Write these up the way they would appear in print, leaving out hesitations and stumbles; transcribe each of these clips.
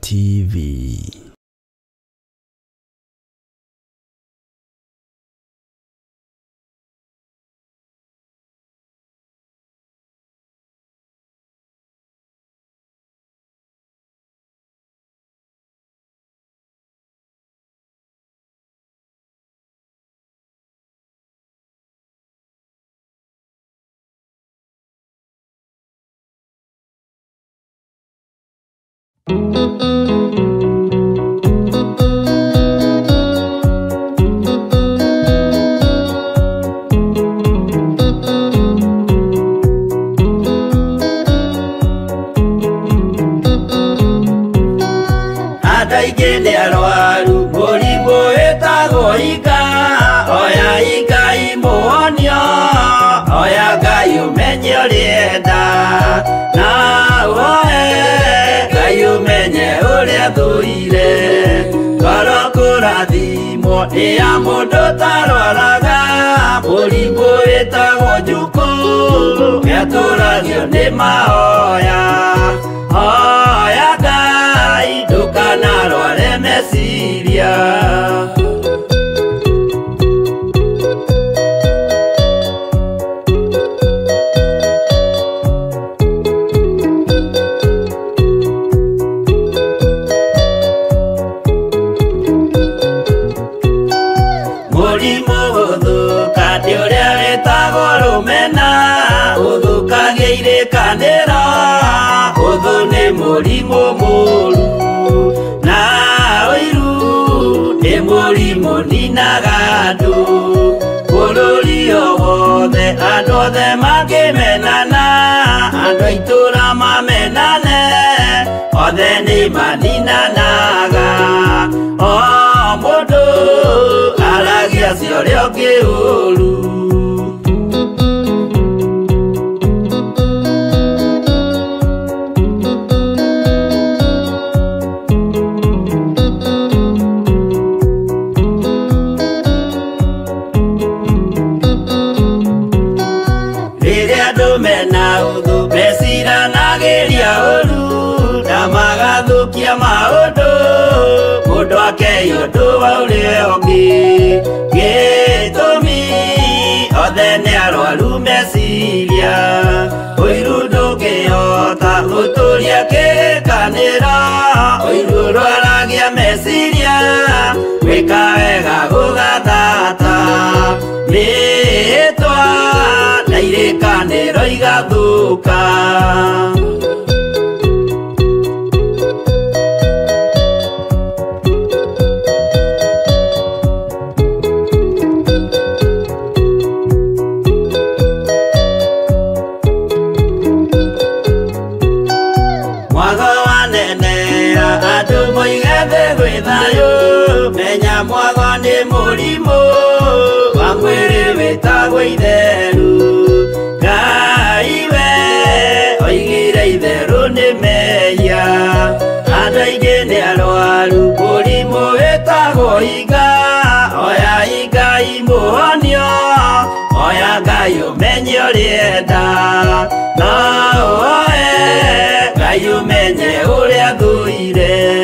TV. Ya mundo tarwaraga murimbo etagwo njuku geturagio ni mahoya hoya Ngai ndukanarware meciria Murimo muru na oiru e murimo ninagadu Bulurio wothe andothe makimenana andu aitura mamenane othe ni maninanaga o mundu aragia cio kiuru mundu akeyundu waure ongi gitumi othe ni arwaru meciria uiru ndungihota guturia kirikanira uiru rwaragia meciria gwika wega gugathata mitwa na irikaniro igathuka menya mwago ni murimo wa mwiri witagwo itheru Ngai we oigire itheru ni meya andu aingi ni arwaru murimo witagwo iga oya Ngai muhonio oya Ngai umenye urienda no oe Ngai umenye uria thuire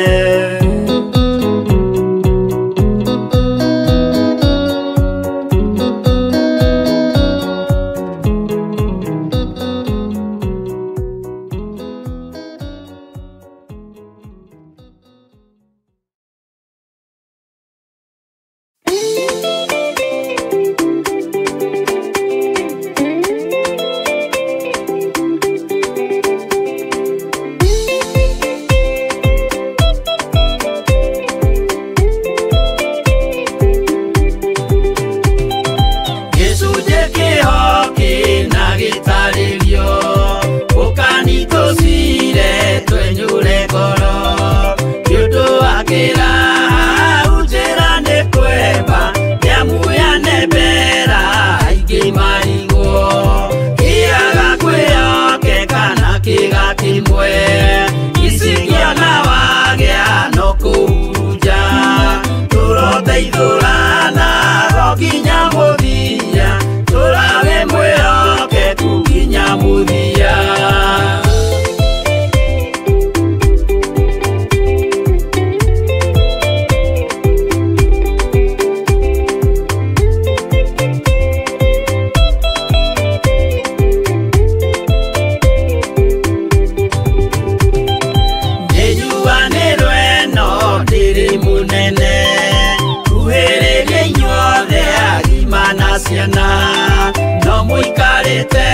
gukena no muikarite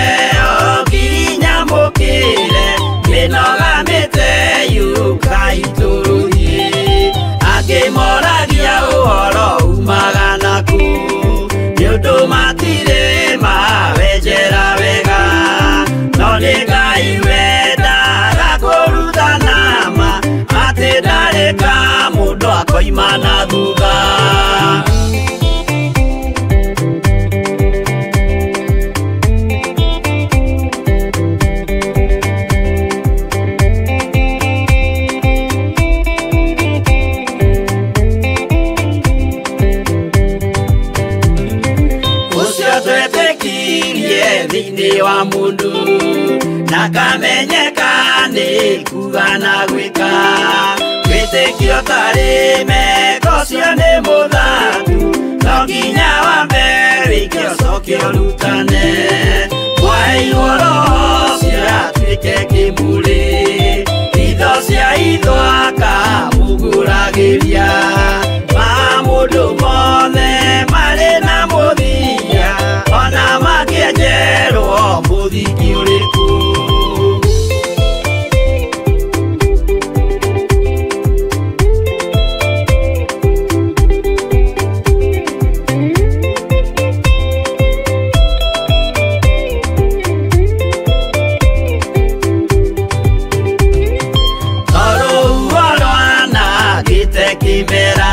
oginya mukire minogamite yukaituruhi akimoragia uhoro umaga naku niundu matire mawenjera wega no nĩ Ngai wendaga kũruta nama atĩ ndareka mũndũ akoima na thutha. Ũcio twetĩkirie thĩinĩ wa mũndũ na kamenyeka nĩ kuga na gwĩka wĩtĩkio tarĩ meko ũcio nĩ mũthatu no nginya wambe wĩke ũcoke ũrutane waheirwo roho ũcio atuĩke kĩmũrĩ itho cia ithwaka muguragĩria ma mũndũ mothe marĩ na mũthia ona makĩenjerwo mũthingi ũrĩkũ. Kimera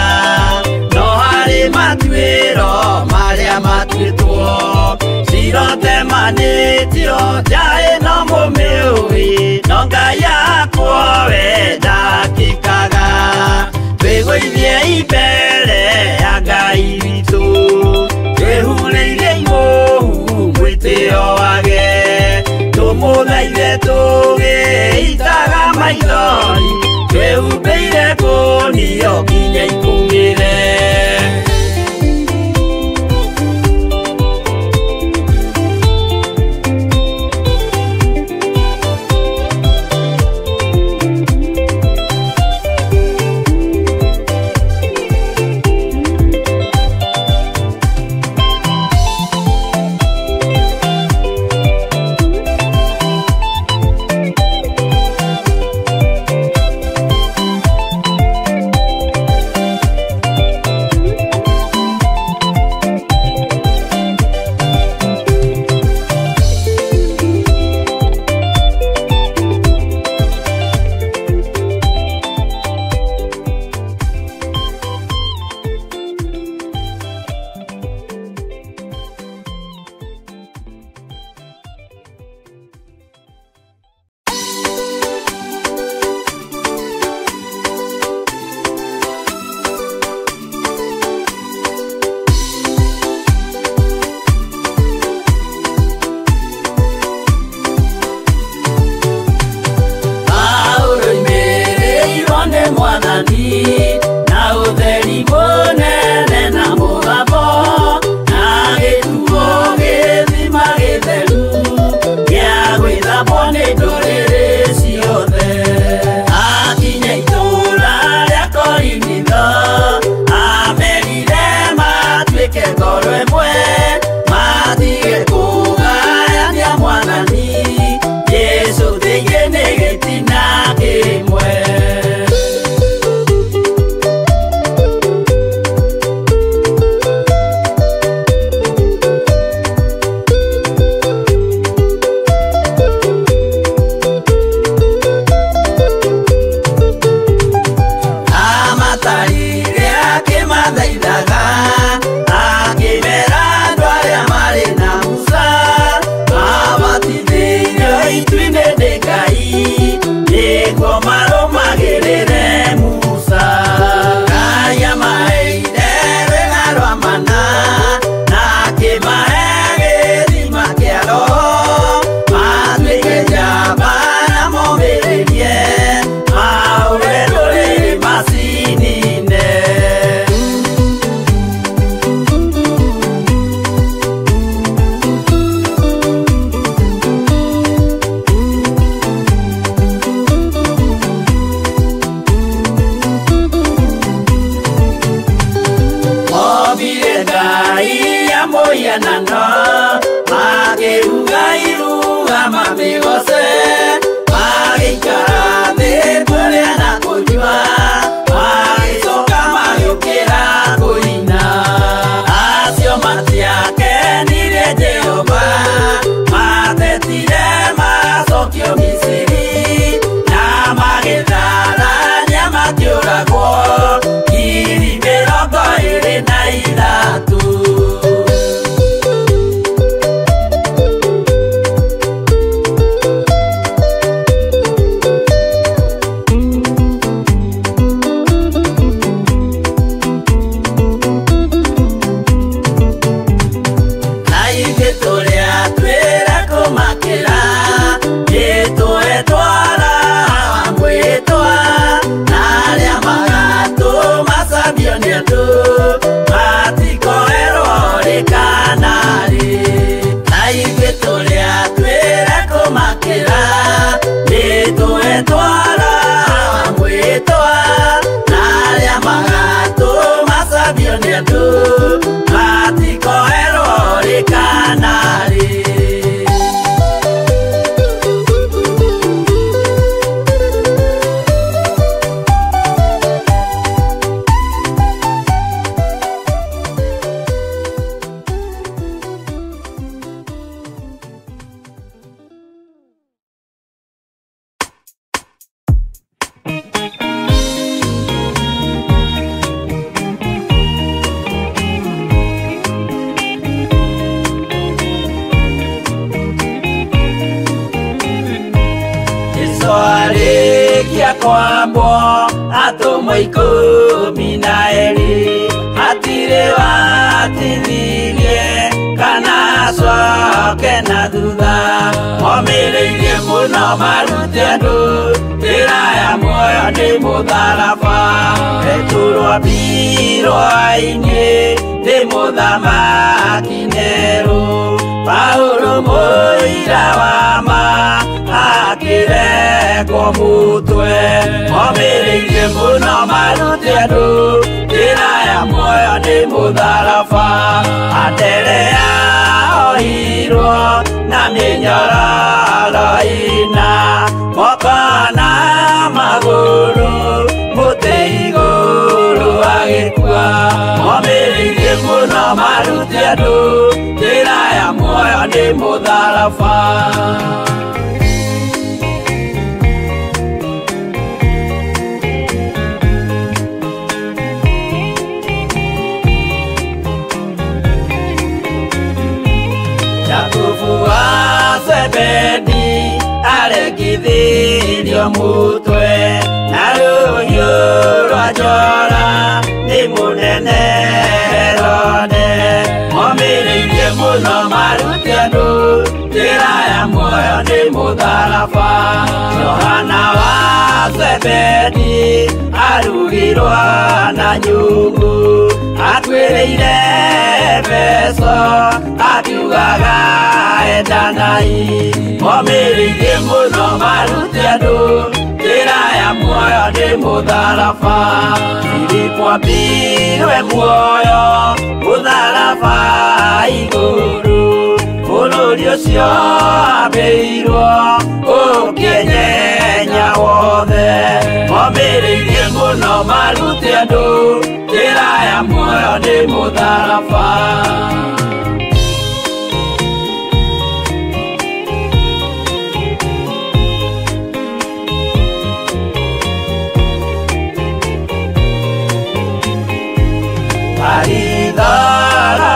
no harĩ matuĩro marĩa matuĩtwo cirotemanĩtio njaĩ no mũmĩũĩ no Ngai akwo we ndakĩkaga twĩgũithie mbere ya Ngai witũ twĩhurĩirie ihohu mwĩtĩo wage tũmũthaithe tũgĩitaga maithori twĩhumbĩire ngũnio nginya ikumĩre. moyanano magiuga iruga mamigose magikara thĩ kũrĩa na kũnyua magicoka magĩũkĩra kũina acio matiakenirie Jehova matetire magacokio Misiri na magĩtharania makĩũragwo ngiri 23. Kwambo atumwo 12 atire watithirie kana coke na thutha momereirie mũno marute andũ njĩra ya muoyo nĩ mũtharaba eturwo mbirwa-inĩ nĩ mũthamaki Nero Paulo mũira wa ma akĩrekwo mũtwe momereirie mũno marute andũ njĩra ya muoyo nĩ mũtharaba Anderea ohirwo na mĩnyororo ina moko na magũrũ mũtĩ igũrũ agĩkua momereirie mũno marute andũ njĩra ya muoyo nĩ mũtharaba Zebedi aregithirio mũtwe na rũhiũ rwa njora nĩ mũnene Herode momereirie mũno marute andũ njĩra ya muoyo nĩ mũtharaba Johana wa Zebedi arugirwo na nyũngũ atuĩrĩire Efeso akiugaga endanai momereirie mũno marute andũ njĩra ya muoyo nĩ mũtharaba Filipo ambirwe muoyo mũtharaba igũrũ bũrũri ũcio ambĩirwo ũkĩnyenya wothe momereirie mũno marute andũ njĩra ya muoyo nĩ mũtharaba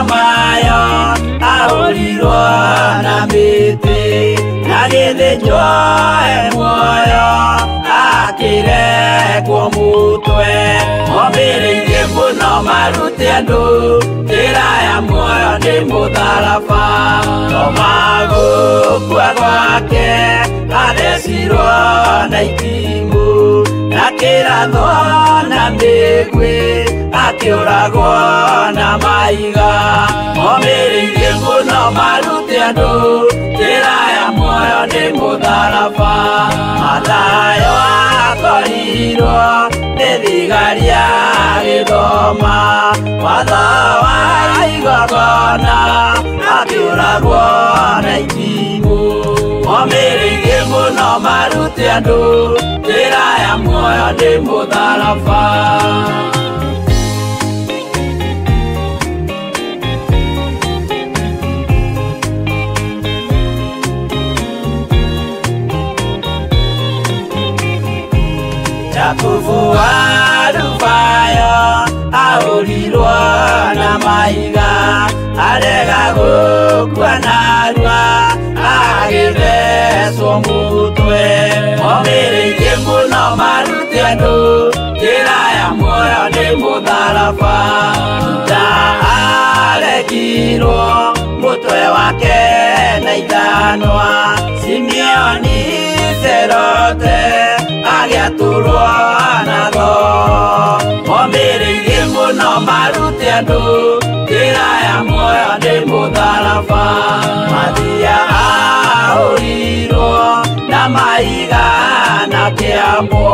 Mayo ahorirwo na mĩtĩ na gĩthĩnjwo muoyo akĩrekwo mũtwe momereirie mũno marute andũ njĩra ya muoyo nĩ mũtharaba gũkua gwake athecirwo na itimũ na kĩratho na mĩguĩ akĩũragwo na maiga momereirie mũno marute andũ njĩra ya muoyo nĩ mũtharaba Mathayo akorirwo nĩ thigari agĩthoma watho wa igoti akĩũragana akĩũragwo na itimũ momĩrĩirie mũno marute andũ njĩra ya muoyo nĩ mũtharaba Jakubu wa Rũbayo ahũrirwo na mahiga arega gũkua narua agĩthecwo mũtwe momĩrĩirie mũno marute andũ njĩra ya muoyo nĩ mũtharaba Juda aregirwo mũtwe wake na ithanwa Simeoni Zelote agĩatũrwo natho momĩrĩirie mũno marute andũ njĩra ya muoyo nĩ mũtharaba Mathia ahũrirwo na mahiga na kĩambo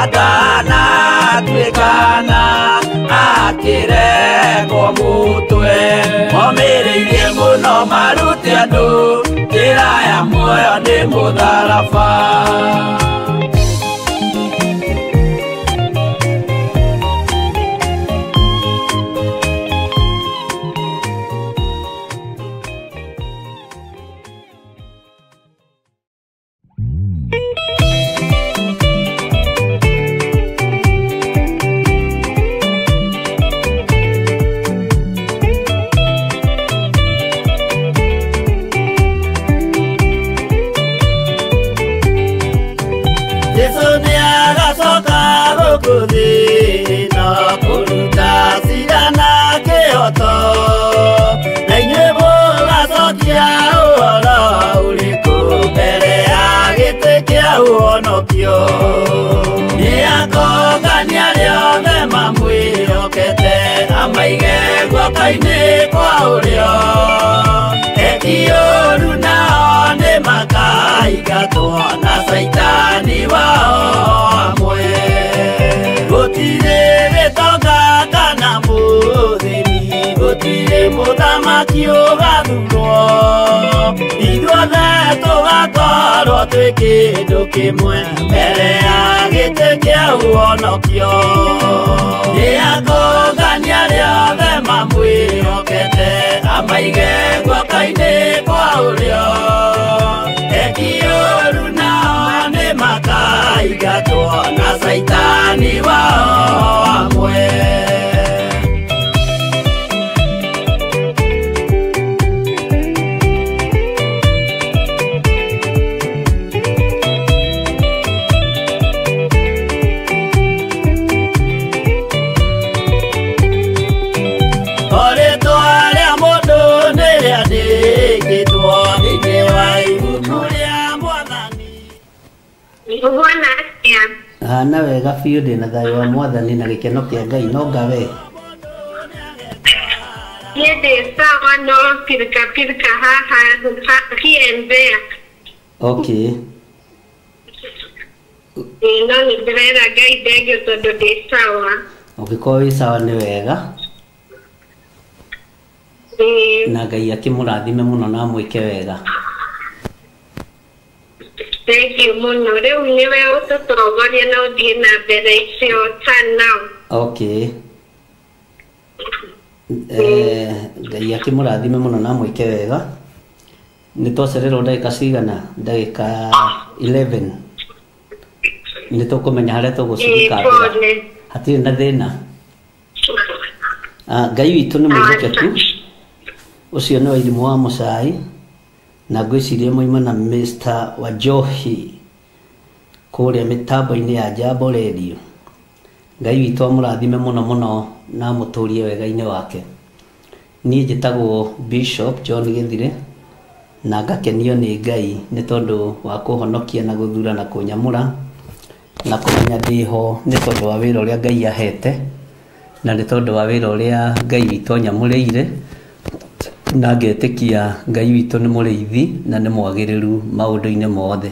atanatuĩkana akĩregwo mũtwe momĩrĩirie mũno marute andũ njĩra ya muoyo nĩ mũtharaba Kaine kwa ũrĩo etiũru nao nĩ makaigatwo na Saitani wao amwe gũtirĩ gĩtonga kana mũthĩni gũtirĩ mũthamaki ũgathurwo ithuothe tũgakorwo twĩ kĩndũ kĩmwe mbere ya gĩtĩ kĩa ũhonokio nĩakũngania rĩothe mamwĩhokete amaige guoko-inĩ kwa ũrĩo etiũru nao nĩ makaigatwo na Saitani wao amwe Hana wega biũ ndĩ na thayũ wa Mwathani na gĩkeno kĩa Ngai no ngawe Yede sawa no pirika haha kiembea Okay no ni brera Ngai ndege tondũ ndĩ sawa ũngĩkorwo wĩ sawa nĩ wega na Ngai akĩmũrathime mũno na mwĩke wega Thank you muno rĩu nĩwe ũtũtongoria na ũthiĩ na mbere icio sana Okay Ngai akĩmũrathime mũno na mwĩke wega nĩ twacererwo ndagĩka cigana ndagĩka 11 nĩ tũkũmenya harĩa tũgũcirikandĩra hatirĩ na thĩna Ngai witũ nĩ mwĩhokeku ũcio nĩ Wairimu wa Mũchai na ngwĩciria moima na Mr. Wanjohi kũrĩa mĩtambo-inĩ ya Jambo Radio Ngai witũ amũrathime mũno mũno na mũtũrie wega-inĩ wake niĩ njĩtagwo Bishop John Gĩthire na ngakenio nĩ Ngai nĩ tondũ wa kũhonokia na gũthura na kũnyamũra na kũmenya ndĩho nĩ tondũ wa wĩra ũrĩa Ngai ahete na nĩ tondũ wa wĩra ũrĩa Ngai witũ anyamũrĩire na ngetĩkia Ngai witũ nĩ mũrĩithi na nĩ mwagĩrĩru maũndũ-inĩ mothe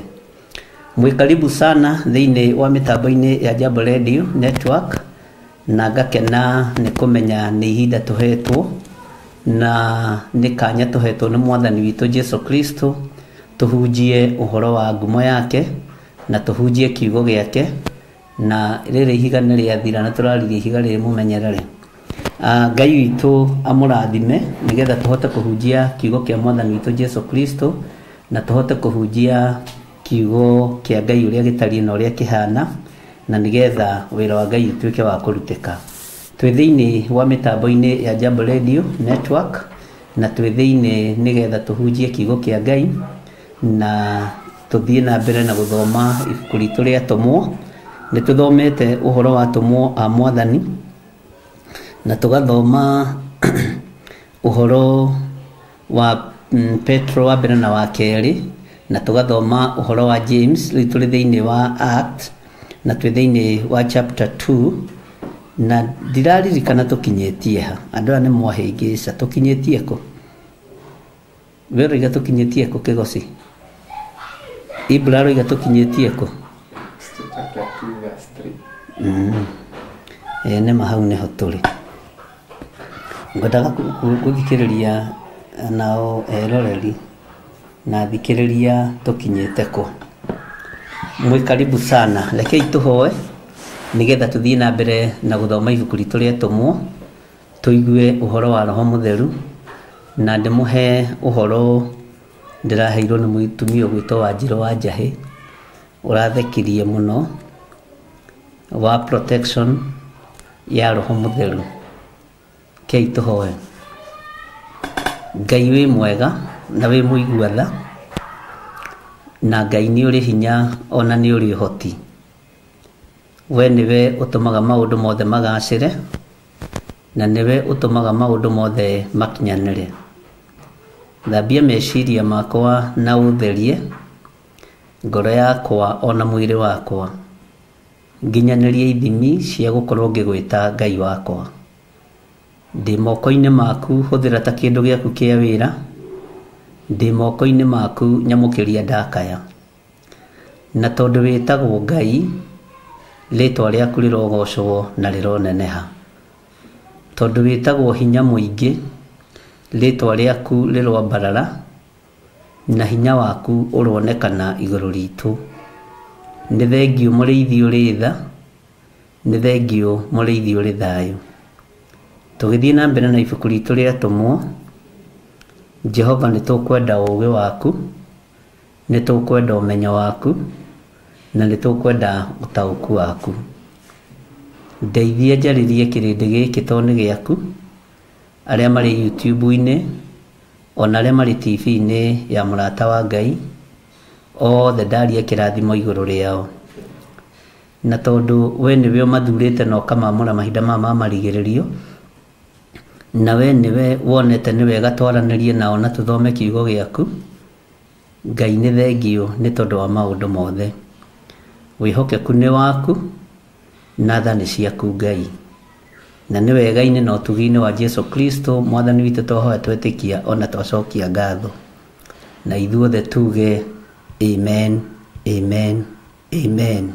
mwĩ karibu sana thĩinĩ wa mĩtambo-inĩ ya Jambo Radio Network na ngakena nĩ kũmenya nĩ ihinda tũhetwo na nĩ kanya tũhetwo nĩ mwathani witũ Jesu Kristo tũhunjie ũhoro wa ngumo yake na tũhunjie kiugo gĩake, na rĩrĩ ihiga nĩ rĩathira na tũraririe ihiga rĩrĩ mũmenyerere. Ngai witũ amũrathime nĩgetha tũhote kũhunjia kiugo kĩa mwathani witũ Jesu Kristo na tũhote kũhunjia kiugo kĩa Ngai ũrĩa gĩtariĩ na ũrĩa kĩhana, na nĩgetha wĩra wa Ngai ũtuĩke wa kũrutĩka. Twĩ thĩinĩ wa mĩtambo-inĩ ya Jambo Radio Network, na twĩ thĩinĩ nĩgetha tũhunjie kiugo kĩa Ngai na tũthiĩ na mbere na gũthoma ibuku ritũ rĩa atũmwo. Nĩ tũthomete ũhoro wa atũmwo a mwathani na tũgathoma ũhoro wa Petro wa mbere na wa kerĩ, na tũgathoma ũhoro wa James, rĩu tũrĩ thĩinĩ wa Acts na twĩ thĩinĩ wa chapter 2, na ndiraririkana tũkinyĩtie ha. Andũ aya nĩ mwahĩngĩca, tũkinyĩtie kũ? We roiga tũkinyĩtie kũ Kĩgoci? Ibra roiga tũkinyĩtie kũ? Nĩ hau nĩho tũrĩ. Ngwendaga gũthikĩrĩria nao eroreri na thikĩrĩria tũkinyĩte kũ. Mwĩ karibu sana. Rekei tũhoe nĩgetha tũthiĩ na mbere na gũthoma ibuku ritũ rĩa atũmwo, tũigue ũhoro wa Roho Mũtheru, na ndĩmũhe ũhoro ndĩraheirwo nĩ mũtumia ũgwĩtwo Wanjirũ wa Njahĩ ũrathekirie mũno wa protection ya Roho Mũtheru. Kei tũhoe. Ngai wĩ mwega na wĩ mũigua-tha, na Ngai nĩ ũrĩ hinya ona nĩ ũrĩ ũhoti. We nĩwe ũtũmaga maũndũ mothe magacĩre, na nĩwe ũtũmaga maũndũ mothe makinyanĩre. Thambia meciria makwa na ũtherie ngoro yakwa ona mwĩrĩ wakwa, nginyanĩrie ithimi cia gũkorwo ngĩgwĩta Ngai wakwa. Ndĩ moko-inĩ maku, hũthĩra ta kĩndũ gĩaku kĩa wĩra. Ndĩ moko-inĩ maku, nyamũkĩria ndakaya. Na tondũ wĩtagwo Ngai, rĩtwa rĩaku rĩrogocwo na rĩroneneha. Tondũ wĩtagwo hinya mũingĩ, rĩtwa rĩaku rĩroambarara na hinya waku ũronekana igũrũ ritũ. Nĩ thengiũ mũrĩithi ũrĩ tha, nĩ thengiũ mũrĩithi ũrĩ thayũ. Tũgĩthiĩ na mbere na ibuku ritũ rĩa atũmwo, Jehova nĩ tũkwenda ũũgĩ waku, nĩ tũkwenda ũmenyo waku, na nĩ tũkwenda ũtaũku waku. Ndeithia njarĩrie kĩrĩndĩ gĩkĩ tondũ nĩ gĩaku, arĩa marĩ YouTube-inĩ ona arĩa marĩ TV-inĩ ya mũrata wa Ngai, othe ndaria kĩrathimo igũrũ rĩao. Na tondũ we nĩwe ũmathurĩte na ũkamamũra mahinda maya ma marigĩrĩrio, na we nĩwe wonete nĩ wega twaranĩrie nao na tũthome kiugo gĩaku, Ngai nĩ thengiũ nĩ tondũ wa maũndũ mothe. Wĩhokeku nĩ waku na tha nĩ ciaku Ngai, na nĩ wega-inĩ na ũtugi-inĩ wa Jesu Kristo mwathani witũ twahoya twetĩkia ona twacokia ngatho, na ithuothe tuge amen, amen, amen.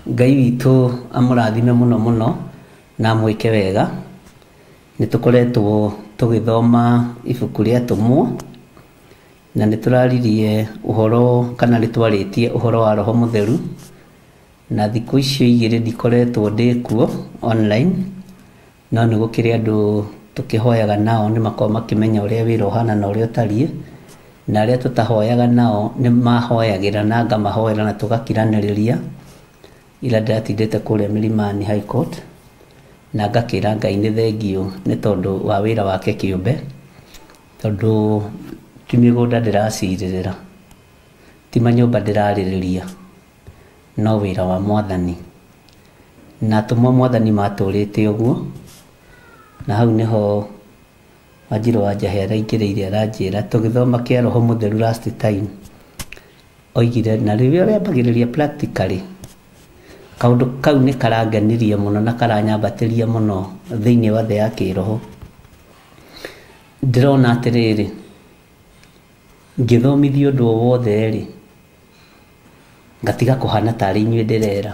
Ngai witũ amũrathime mũno mũno na mwĩke wega. Nĩ tũkoretwo tũgĩthoma ibuku rĩa atũmwo, na nĩ tũraririe ũhoro kana nĩ twarĩtie ũhoro wa Roho Mũtheru, na thikũ icio igĩrĩ ndikoretwo ndĩ kuo online, no nĩ gũkĩrĩ andũ tũkĩhoyaga nao nĩ makorwo makĩmenya ũrĩa wĩra ũhana na ũrĩa ũtariĩ, na arĩa tũtahoyaga nao nĩ mahoyagĩra na ngamahoera na tũgakiranĩrĩria. Ila ndatindĩte kũrĩa Milimani High Court na ngakĩra Ngai nĩ thengiũ nĩ tondũ wa wĩra wake kĩũmbe, tondũ ti mĩgũnda ndĩracirĩrĩra, ti manyũmba ndĩrarĩrĩria, no wĩra wa mwathani. Na atũmwo mwathani matũrĩte ũguo, na hau nĩho Wanjirũ wa Njahĩ araingĩrĩire aranjĩra tũgĩthoma kĩa Roho Mũtheru last time, oigire na rĩrĩa ũrĩambagĩrĩria practically, kaũndũ kau nĩ karanganirie mũno na karanyambatĩria mũno thĩinĩ wa thĩ ya kĩroho. Ndĩrona atĩrĩrĩ, ngĩthomithia ũndũ o wothe rĩ, ngatiga kũhana tarĩ inyuĩ ndĩrera,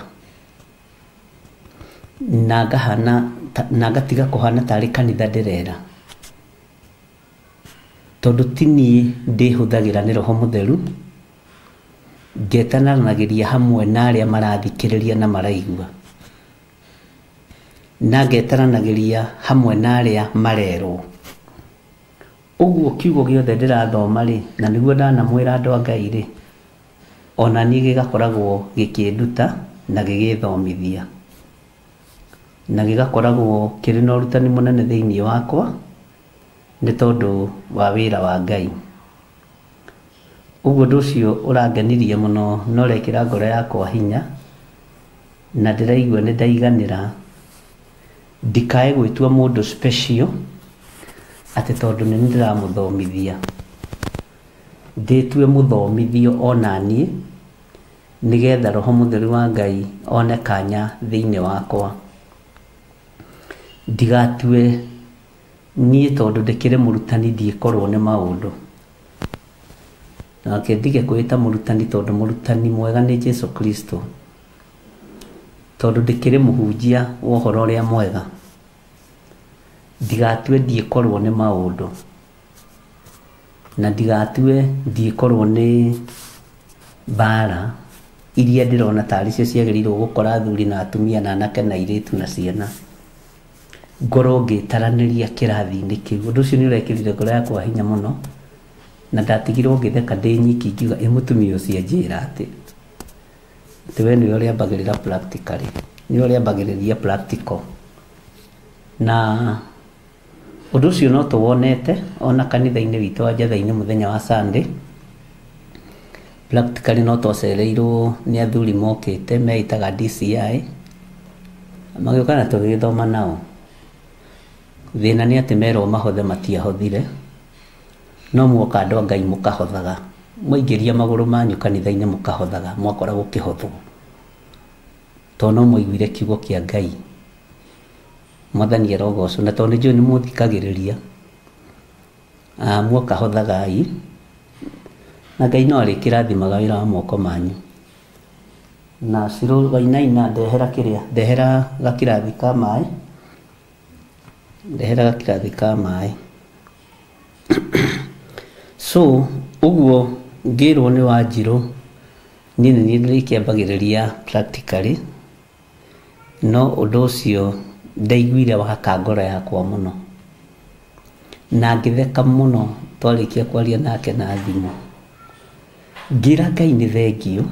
na ngahana na ngatiga kuhana tari kanitha ndirera tondu tini ndihuthagira ni Roho Mutheru ngetananagiria hamwe na aria marathikiriria na maraigua na ngetananagiria hamwe na aria marerwo uguo kiugo giothe ndirathoma ri na niguo ndanamwira andu a Ngai ri ona ni gigakoragwo gikinduta na gigithomithia na gigakoragwo kiri na urutani munene thiini wakwa ni tondu wa wira wa Ngai uguo nducio urangenirie muno no rekira ngoro yakwa hinya na ndiraigua ni ndaiganira ndikae gwitua mundu special ati tondu ni ndiramuthomithia nditue muthomithio onanie nigetha Roho Mutheru wa Ngai one kanya thiini wakwa ndigatue nie tondu ndikire murutani ndikorwo ni maundu na ndige kwita murutani tondu murutani mwega ni Jesu Kristo tondu ndikire muhunjia wa uhoro uria mwega ndigatue ndikorwo ni maundu na ndigatue ndikorwo ni bara iria ndirona tari cio ciagĩrĩirwo gukora athuri na atumia na anake na airĩtu na ciana ngoro ngĩtaranĩria kĩrathi-inĩ kĩu ũndũ ũcio nĩ ũrekĩrire ngoro yakwa hinya mũno na ndatigirwo ngĩtheka ndĩ nyiki ngiuga mũtumia ũcio anjĩra atĩ we nĩwe ũrĩambagĩrĩra practically nĩwe ũrĩambagĩrĩria practical na ũndũ ũcio no tũwonete ona kanitha-inĩ witũ wa Njatha-inĩ mũthenya wa Sunday practically no twacereirwo nĩ athuri mokĩte meitaga DCI magĩũka na tũgĩthoma nao thĩna nĩ atĩ merwo mahothe matiahũthire no muoka andũ a Ngai mũkahothaga mwaingĩria magũrũ manyu kanitha-inĩ mũkahothaga mwakora gũkĩhothwo tondũ no mwaiguire kiugo kĩa Ngai Mwathani arogocwo na tondũ njũĩ nĩ mũthikagĩrĩria mwakahothagai na Ngai no arĩkĩrathimaga wĩra wa moko manyu na Ciro Wainaina ndehera gakirathi ka maĩ so uguo ngĩrwo nĩ Wanjirũ niĩ nĩ ndĩrĩkĩambagĩrĩria practically no ũndũ ũcio ndaiguire wahaka ngoro yakwa mũno na ngĩtheka mũno twarĩkia kwaria nake na thimũ ngira Ngai nĩ thengio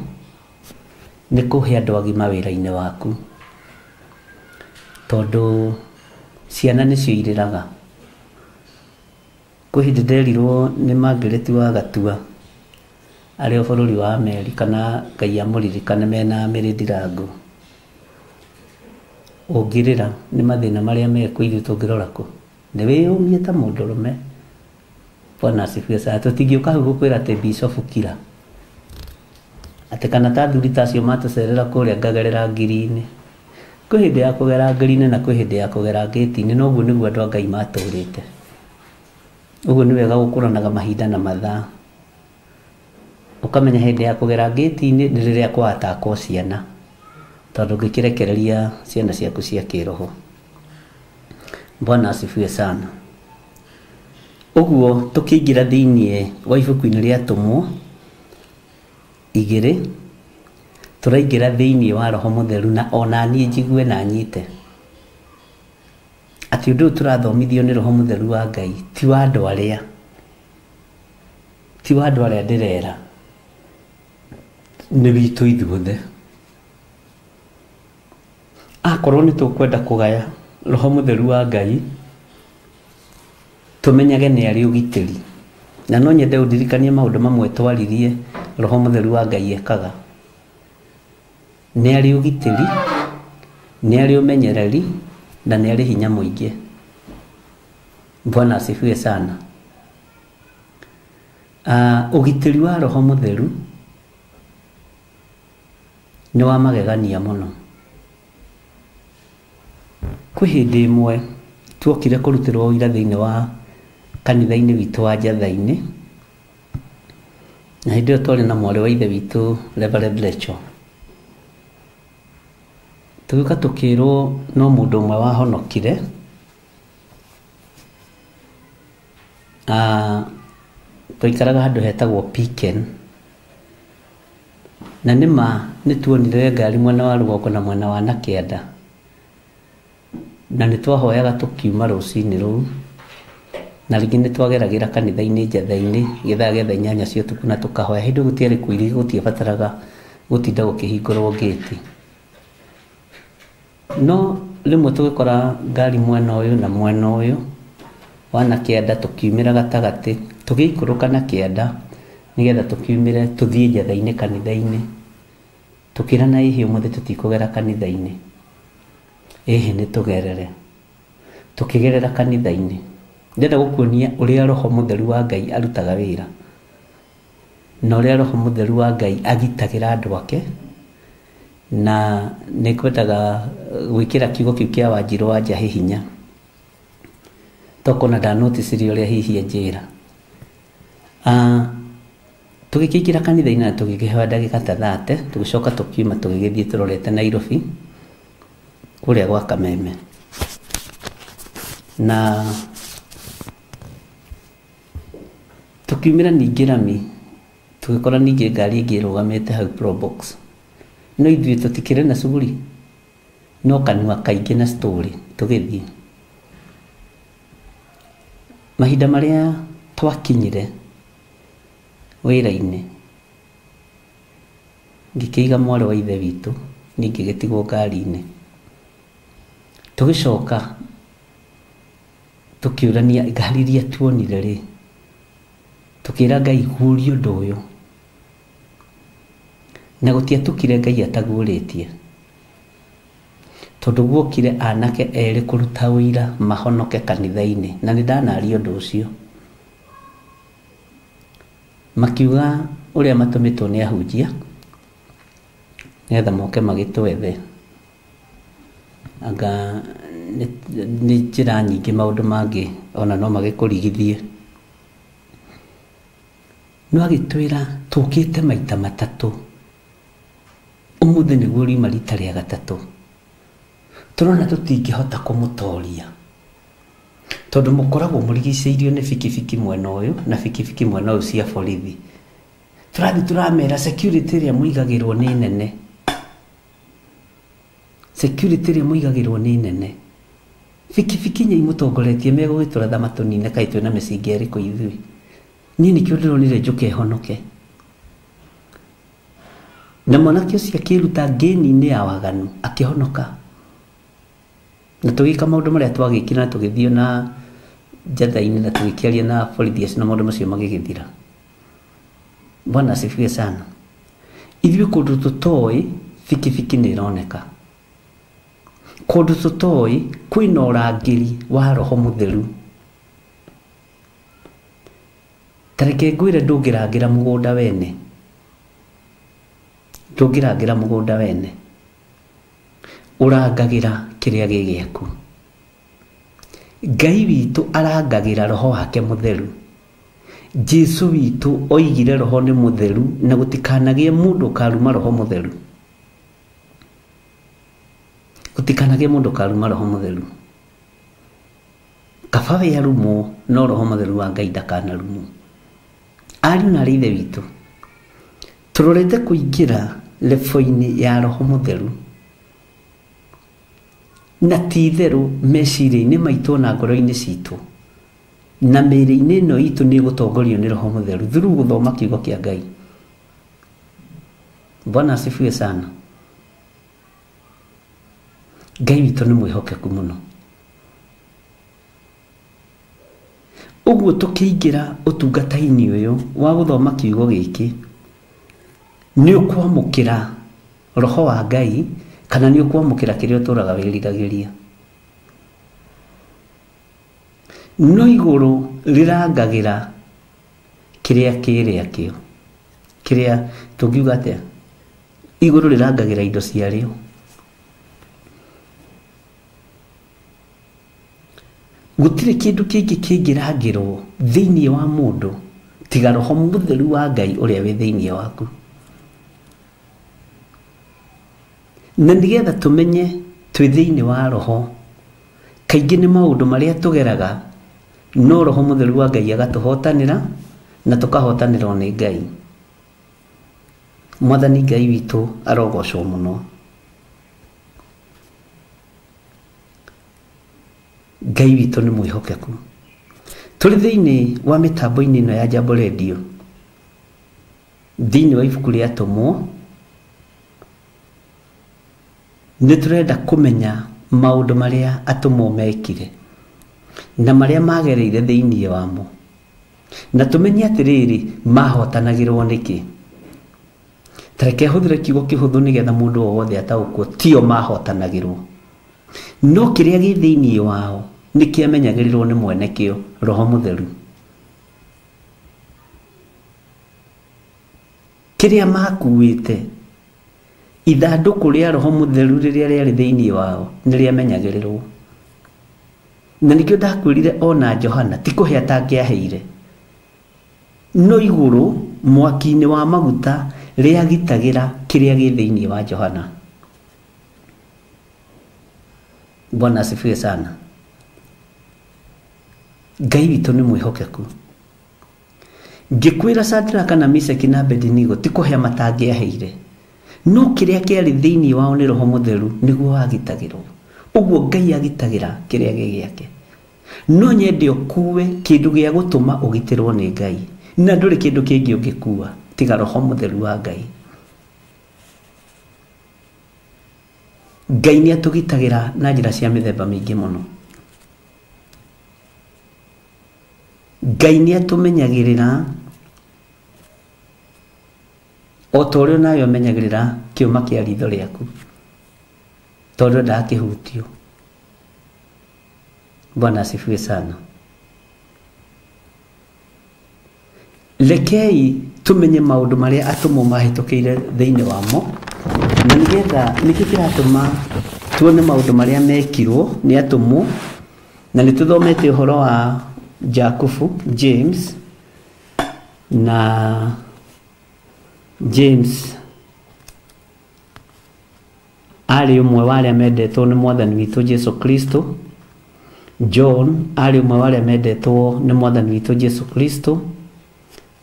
nĩ kũhe andũ agima wĩra-inĩ waku tondũ ciana nĩcio irĩraga kwĩ hĩndĩ nderirwo nĩ Margaret wa Gatua arĩ o bũrũri wa Amerika na Ngai amũririkane mena Mary Ndirangu ũngĩrĩra nĩ mathĩna marĩa mekwo ithuĩ tũngĩrora kũ nĩ wĩyũmie ta mũndũrũme Bwana asifiwe sana tũtingĩũka hau gũkwĩra atĩ Bishop Kira atĩ kana ta athuri ta acio matũcerera kũrĩa ngagerera ngiri-inĩ kwĩ hĩndĩ ya kũgera ngiri-inĩ na kwĩ hĩndĩ ya kũgera ngĩti-inĩ na ũguo nĩguo andũ a Ngai matũrĩte ũguo nĩ wega gũkũranaga mahinda na mathaa ũkamenya hĩndĩ ya kũgera ngĩti-inĩ nĩ rĩrĩa kwatakwo ciana tondũ ngĩkĩrekereria ciana ciaku cia kĩroho Bwana asifiwe sana ũguo tũkĩingĩra thĩinĩ wa ibuku-inĩ rĩa Atũmwo 2 tũraingĩra thĩinĩ wa Roho Mũtheru na ona niĩ njigue na nyite atĩ ũndũ tũrathomithio nĩ Roho Mũtheru wa Ngai ti wa andũ arĩa ndĩrera nĩ witũ ithuothe akorwo nĩ tũkwenda kũgaya Roho Mũtheru wa Ngai tũmenyage nĩ arĩ ũgitĩri na no nyende ũndirikanie maũndũ mamwe twaririe Roho Mũtheru wa Ngai ekaga nĩ arĩ ũgitĩri nĩ arĩ ũmenyereri na nĩ arĩ hinya mũingĩ Bwana asifiwe sana ũgitĩri wa Roho Mũtheru nĩ wa magegania mũno kwĩ hĩndĩ ĩmwe tuokire kũrutĩrwo wĩra thĩinĩ wa kanitha-inĩ witũ wa Njatha-inĩ na hĩndĩ ĩyo twarĩ na mwarĩ wa ithe witũ Reverend Lecho tuguka tukirwo no mundu umwe wahonokire twaikaraga handu hetagwo Piken na nima nituonire ngari mwena wa rugongo na mwena wa Nakianda na nitwahoyaga tukiuma rucini ruu na ringi nitwageragira kanitha-ini njatha-ini githaa getha 8 cia utuku na tukahoya hindu gutiari kuiri gutiebataraga gutinda gukihingurwo gate no rimwe tugikora ngari mwena uyu na mwena uyu wa Nakianda tukiumira gatagati tugiikuruka Nakianda nigetha tukiumire tuthie njatha-ini kanitha-ini tukirana ihi umuthi tutikugera kanitha-ini ihi nitugerere tukigerera kanitha-ini ndenda gukuonia uria roho mutheru wa Ngai arutaga wira na uria roho mutheru wa Ngai agitagira andu ake na nikwendaga gwikira kiugo kiu kia Wanjiru wa Njahi hinya tokona da notice uria hihi njira tugikikira kanitha-ini na tugikihewa ndagika ta 30 tugicoka tukiuma tugigithie turorete Nairobi kuria gwa Kameme na tukiumira ningi Rami tugikora ningi ngari ingi rugamite hau Probox no ithuĩ tutikire na shughuli no kanua kaingi na story tugithie mahinda maria twakinyire wira-ini ngikiiga mwari wa ithe witu ningi gitigwo ngari-ini tugicoka tukiurania ngari iria tuonire ri tukira Ngai hurio undu uyu na gutiatukire Ngai ataguritie tondu guokire anake eri kuruta wira mahonoke kanitha-ini na nindanaria undu ucio makiuga uria matumitwo ni ahunjia netha moke magitwethe anga ni njira nyingi maundu mangi ona no magikurigithie no agitwira tukite maita 3 umuthi niguo rima rita ria 3 turona tutingihota kumutoria tondu mukoragwo murigiceirio ni fikifiki mwena uyu na fikifiki mwena uyu cia borithi turathi turamera security ria muigagirwo ni nene security ria muigagirwo ni nene fikifiki nyai mutongoretie megugituratha matunine kaitwe na micingi eriku ithui nini kiundiro nire njuke honoke na mwanake ucio akiruta ngeni-ini ya waganu akihonoka na tugika maundu maria twagikira na tugithio na njatha-ini na tugikiaria na borithi na maundu macio magigithira Bwana asifiwe sana ithuĩ kundu tutoi fikifiki ni ironeka kundu tutoi kwina urangiri wa roho mutheru tareke ngwire ndungirangira mugunda wene ndungirangira mugunda wene urangagira kiria gigiaku Ngai witu arangagira roho wake mutheru Jesu witu oigire roho ni mutheru na gutikanagie mundu karuma roho mutheru gutikanagie mundu karuma roho mutheru kabawe ya rumo no roho mutheru wa Ngai ndakanarumo ari na rithe witu turorete kuingira lefo-ini ya roho mutheru na titheru meciria-ini maitu na ngoro-ini citu na mĩĩrĩ-ini ĩno itu ni gutongorio ni roho mutheru through guthoma kiugo kia Ngai Bwana asifiwe sana Ngai witu ni mwihokeku muno uguo tukiingira utungata-ini uyu wa guthoma kiugo giki ni ukwamukira roho wa Ngai kana ni ukwamukira kiria uturaga wiriragiria no iguru rirangagira kiria kiria kio kiria tungiuga atia iguru rirangagira indo ciario gutire kindu kingi kingirangirwo thiini wa mundu tiga roho mutheru wa Ngai uria wi thiini waku na nigetha tumenye twĩ thĩinĩ wa roho kaingĩ nĩ maũndũ marĩa tũgeraga no roho mũtheru wa Ngai agatũhotanĩra na tũkahotanĩrwo nĩ Ngai. Mwathani Ngai witũ arogocwo mũno. Ngai witũ nĩ mwĩhokeku. Tũrĩ thĩinĩ wa mĩtambo-inĩ ĩno ya Jambo Radio, thĩinĩ wa ibuku rĩa Atũmwo, nĩ tũrenda kũmenya maũndũ marĩa atũmwo mekire na marĩa magereire thĩinĩ wamo, na tũmenye atĩrĩrĩ mahotanagĩrwo nĩkĩ. Tareke hũthĩre kiugo kĩhũthũ nĩgetha mũndũ o wothe ataũkwo tio mahotanagĩrwo, no kĩrĩa gĩ thĩinĩ wao nĩ kĩamenyagĩrĩrwo nĩ mwene kĩo Roho Mũtheru. Kĩrĩa makuĩte ithandũkũ rĩa Roho Mũtheru rĩrĩa rĩarĩ thĩinĩ wao nĩ rĩamenyagĩrĩrwo. Na nĩkĩo ndakwĩrire ona Johana ti kũhe atangĩaheire, no igũrũ mwaki-inĩ wa maguta rĩagitagĩra kĩrĩa gĩ thĩinĩ wa Johana. Bwana asifiwe sana. Ngai witũ nĩ mwĩhokeku. Ngĩkwĩra Shadraka na Meshaki na Abedinego ti kũhe matangĩaheire, no kĩrĩa kĩarĩ thĩinĩ wao nĩ Roho Mũtheru nĩguo wagitagĩrwo. Ũguo Ngai agitagĩra kĩrĩa gĩ gĩake. No nyende ũkuwe kĩndũ gĩa gũtũma ũgitĩrwo nĩ Ngai, na ndũrĩ kĩndũ kĩngĩ ũngĩkuwa tiga Roho Mũtheru wa Ngai. Ngai nĩ atũgitagĩra na njĩra cia mĩthemba mĩingĩ mũno. Ngai nĩ atũmenyagĩrĩra o ta ũrĩa nawe ũmenyagĩrĩra kĩũma kĩa ritho rĩaku, tondũ ndakĩhutio. Bwana asifiwe sana. Rekei tumenye maũndũ marĩa atũmwo mahĩtũkĩire thĩinĩ wamo, na nĩgetha nĩkĩ kĩratũma tuone maũndũ marĩa mekirwo nĩ atũmwo. Na nĩ tũthomete ũhoro wa Jakubu, James, na James arĩ ũmwe wa arĩa mendetwo nĩ Mwathani witũ Jesu Kristo. John arĩ ũmwe wa arĩa mendetwo nĩ Mwathani witũ Jesu Kristo,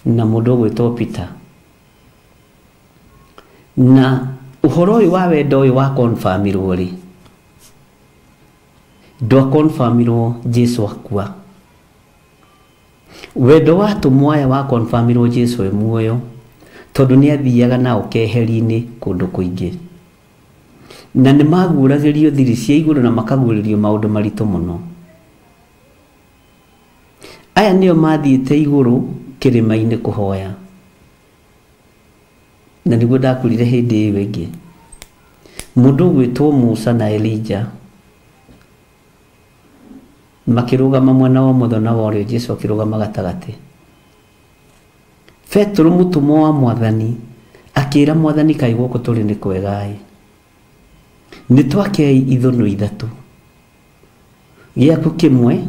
na mũndũ ũgwĩtwo Peter. Na ũhoro ũyũ wa wendo ũyũ wa confirmirwo rĩ, ndwa confirmirwo Jesu akua. Wendo wa atũmwo aya wa confirmirwo Jesu e muoyo, tondũ nĩ athiaga nao keheri-inĩ kũndũ kũingĩ, na nĩ maguũragĩrio thiri cia igũrũ na makaguũrĩrio maũndũ maritũ mũno. Aya nĩo mathiĩte igũrũ kĩrĩma-inĩ kũhoya, na nĩguo ndakwĩrire hĩndĩ ĩyo ĩngĩ mũndũ ũgwĩtwo Musa na Elija makĩrũgama mwena wa ũmotho na wa ũrĩo, Jesu akĩrũgama gatagatĩ. Petro mũtũmwo wa Mwathani akĩĩra Mwathani, kaĩ gũkũ tũrĩ nĩ kwega-ĩ, nĩ twakei ithũnũ ithatũ, gĩaku kĩmwe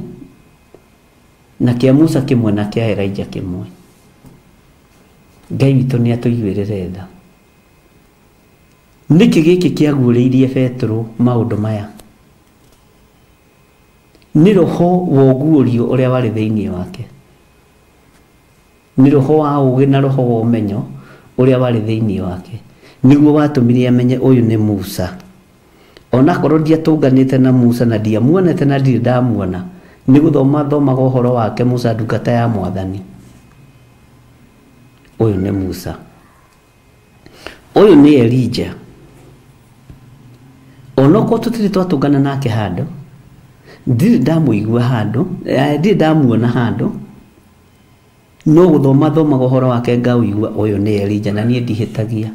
na kĩa Musa kĩmwe na kĩa Elija kĩmwe. Ngai witũ nĩ atũiguĩrĩre tha. Nĩkĩ gĩkĩ kĩaguũrĩirie Petro maũndũ maya? Nĩ roho wa ũguũrio ũrĩa warĩ thĩinĩ wake, nĩ roho wa ũũgĩ na roho wa ũmenyo ũrĩa warĩ thĩinĩ wake, nĩguo watũmire amenye ũyũ nĩ Musa. Onakorwo ndiatũnganĩte na Musa na ndiamuonete na ndirĩ ndamuona, nĩ gũthoma thomaga ũhoro wake Musa ndungata ya Mwathani. Ũyũ nĩ Musa, ũyũ nĩ Elija. Onokorwo tũtirĩ twatũngana nake handũ, ndirĩ ndamũigua handũ, ndirĩ ndamuona handũ, no gũthoma thomaga ũhoro wake ngaũigua ũyũ nĩ Elija, na niĩ ndihĩtagia.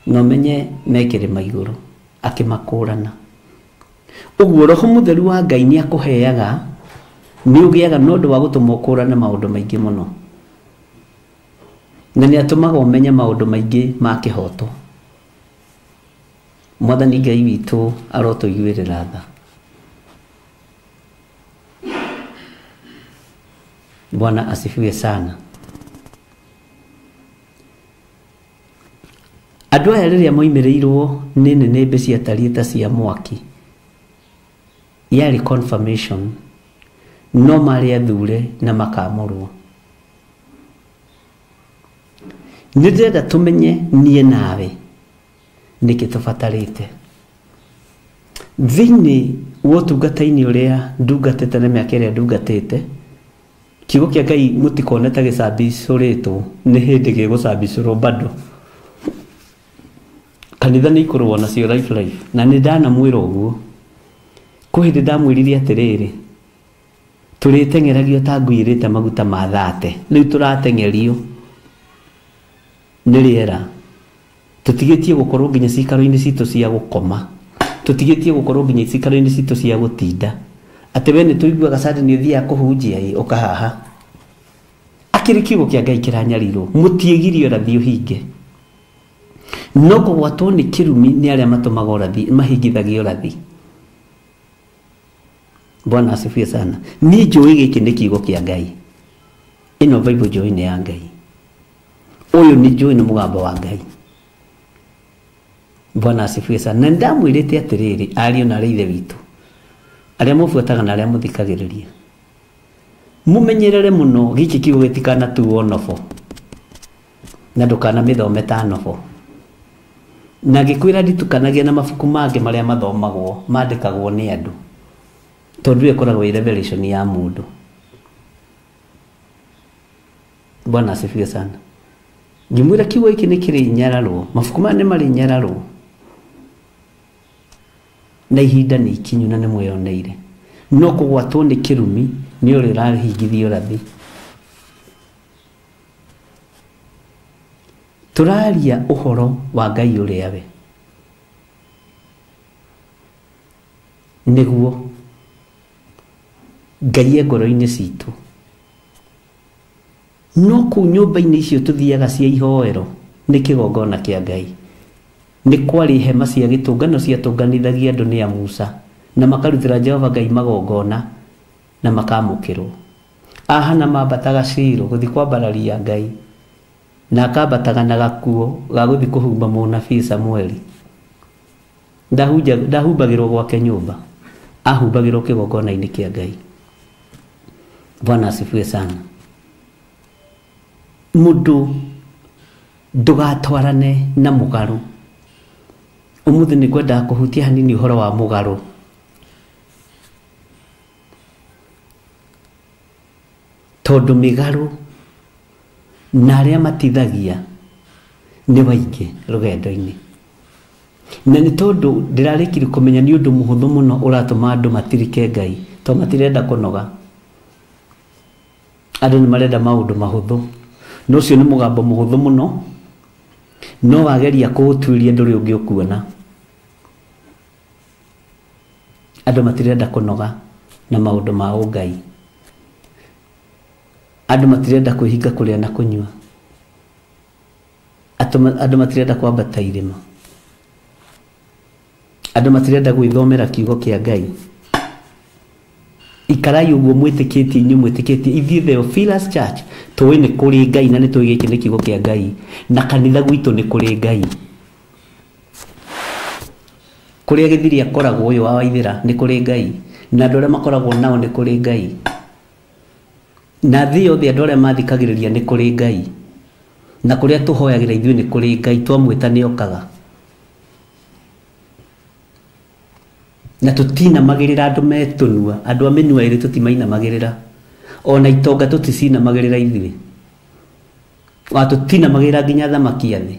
No menye mekĩrĩma igũrũ akĩmakũrana. Ũguo Roho Mũtheru wa Ngai nĩ akũheaga, nĩ ũgĩaga na ũndũ wa gũtũma ũkũrane maũndũ maingĩ mũno, na nĩ atũmaga ũmenye maũndũ maingĩ ma kĩhoto. Mwathani Ngai witũ arotũiguĩrĩra tha. Bwana asifiwe sana. andũ aya rĩrĩa moimĩrĩirwo nĩ nĩnĩmbĩ ciatariĩ ta cia mwaki yarĩ confirmation no marĩ athure na makamũrwo. Nĩ ndĩrenda tũmenye niĩ nawe nĩkĩ tũbatarĩte thĩinĩ wa ũtungata-inĩ ũrĩa ndungatĩte na mĩaka ĩrĩa ndungatĩte. Kiugo kĩa Ngai mũtikone ta gĩcambicũrĩtwo nĩ hĩndĩ gĩgũcambicũrwo bado. Kanitha nĩ ikorwo nacio life na nĩ ndanamwĩra ũguo. Kwĩ hĩndĩ ndamwĩrire atĩrĩrĩ, tũrĩteng'eragio ta ngui ĩrĩte maguta ma thate, rĩu tũrateng'erio nĩ rĩera. Tũtigĩtie gũkorwo nginya cikaro-inĩ citũ cia gũkoma, tũtigĩtie gũkorwo nginya cikaro-inĩ citũ cia gũtinda. Atĩ we nĩ tũiguaga sadi nĩ ũthiaga kũhunjia ũkahaha. Akĩrĩ kiugo kĩa Ngai kĩranyarirwo, mũtiĩgirio ũrathi ũhinge. No kũgwatwo nĩ kĩrumi nĩ arĩa matũmaga ũrathi, mahingithagia ũrathi. Bwana asifiwe sana. Niĩ njũĩ gĩkĩ nĩ kiugo kĩa Ngai. Ĩno Bible njũĩ nĩ ya Ngai. Ũyũ nĩ njũĩ nĩ mũgambo wa Ngai. Bwana asifiwe sana. Na ndamwĩrĩte atĩrĩrĩ, ariũ na arĩa ithe witũ, arĩa mũbuataga na arĩa mũthikagĩrĩria, mũmenyerere mũno gĩkĩ kiugo gĩtikanatuo nobo na ndũkanamĩthome ta nobo. Na ngĩkwĩra nditukanagia na mabuku mangĩ marĩa mathomagwo mandĩkagwo nĩ andũ, tondũ ĩkoragwo ĩ revelation ya mũndũ. Bwana asifiwe sana. Ngĩmwĩra kiugo gĩkĩ nĩ kĩrĩ nyararwo, mabuku maya nĩ marĩ nyararwo, na ihinda nĩ ikinyu na nĩ mwĩyoneire. No kũgwatwo nĩ kĩrumi nĩ ũrĩa ũrahingithia ũrathi. Tũraria ũhoro wa Ngai ũrĩa we, nĩguo Ngai ngoro-inĩ citũ. No kũu nyũmba-inĩ icio tũthiaga cia ihoero nĩ kĩgongona kĩa Ngai. Nĩ kwarĩ hema cia gĩtũngano ciatũnganithagia andũ nĩ a Musa, na makarutĩra Jehova Ngai magongona na makamũkĩrwo. Ahana mambataga Shilo gũthiĩ kwambararia Ngai, na akambataga na gakuo ga gũthiĩ kũhumba mũnabii Samueli. Ndahumbagĩrwo gwake nyũmba, ahumbagĩrwo kĩgongona-inĩ kĩa Ngai. Bwana asifiwe sana. Mũndũ ndũgatwarane na mũgarũ. Ũmũthĩ nĩ ngwendaga kũhutia hanini ũhoro wa mũgarũ. Tondũ mĩgarũ na arĩa matithagia nĩ waingĩ rũgendo-inĩ. Na nĩ tondũ ndĩrarĩkire kũmenya nĩ ũndũ mũhũthũ mũno ũratũma andũ matirike Ngai, tondũ matirenda kũnoga. Andũ nĩ marenda maũndũ mahũthũ. No ũcio nĩ mũgambo mũhũthũ mũno, no wageria kũũtuĩria ndũrĩ ũngĩ ũkuona. Andũ matirenda kũnoga na maũndũ ma ũngai. Andũ matirenda kwĩhinga kũrĩa na kũnyua. Andũ matirenda kwambata irĩma. Andũ matirenda gwĩthomera kiugo kĩa Ngai. Ikarai ũguo mwĩtĩkĩtie, inyuĩ mwĩtĩkĩtie. Ithuĩ Theophilus Church tũĩ nĩ kũrĩ Ngai na nĩ tũĩ gĩkĩ nĩ kiugo kĩa Ngai, na kanitha gwitũ nĩ kũrĩ Ngai. Kũrĩa Gĩthiri akoragwo ũyũ wa Waithĩra nĩ kũrĩ Ngai, na andũ arĩa makoragwo nao nĩ kũrĩ Ngai, na thĩ yothe andũ arĩa mathikagĩrĩria nĩ kũrĩ Ngai, na kũrĩa tũhoyagĩra ithuĩ nĩ kũrĩ Ngai, twamwĩta nĩ okaga. Na tũtinamagĩrĩra andũ metũnua, andũ a mĩnua ĩrĩ tũtimainamagĩrĩra, ona itonga tũticinamagĩrĩra ithuĩ, wa tũtinamagĩrĩra nginya thamaki a thĩ,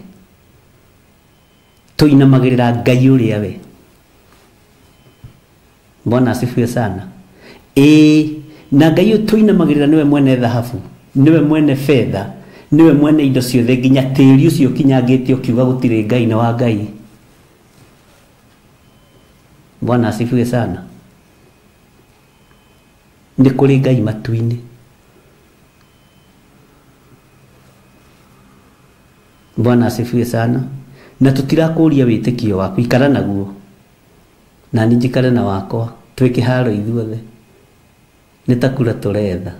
tũinamagĩrĩra Ngai ũrĩa we. Bwana asifiwe sana. Na Ngai ũyũ tũinamagĩrĩra nĩwe mwene thahabu, nĩwe mwene fedha, nĩwe mwene indo ciothe, nginya tĩri ũcio kinyangĩte ũkiuga gũtirĩ Ngai na wa Ngai. Bwana asifiwe sana. Nĩ kũrĩ Ngai matu-inĩ. Bwana asifiwe sana. Na tũtirakũria wĩtĩkio waku, ikara naguo na niĩ njikare na wakwa, twĩ kĩharo ithuothe. Nĩ ta kura tũretha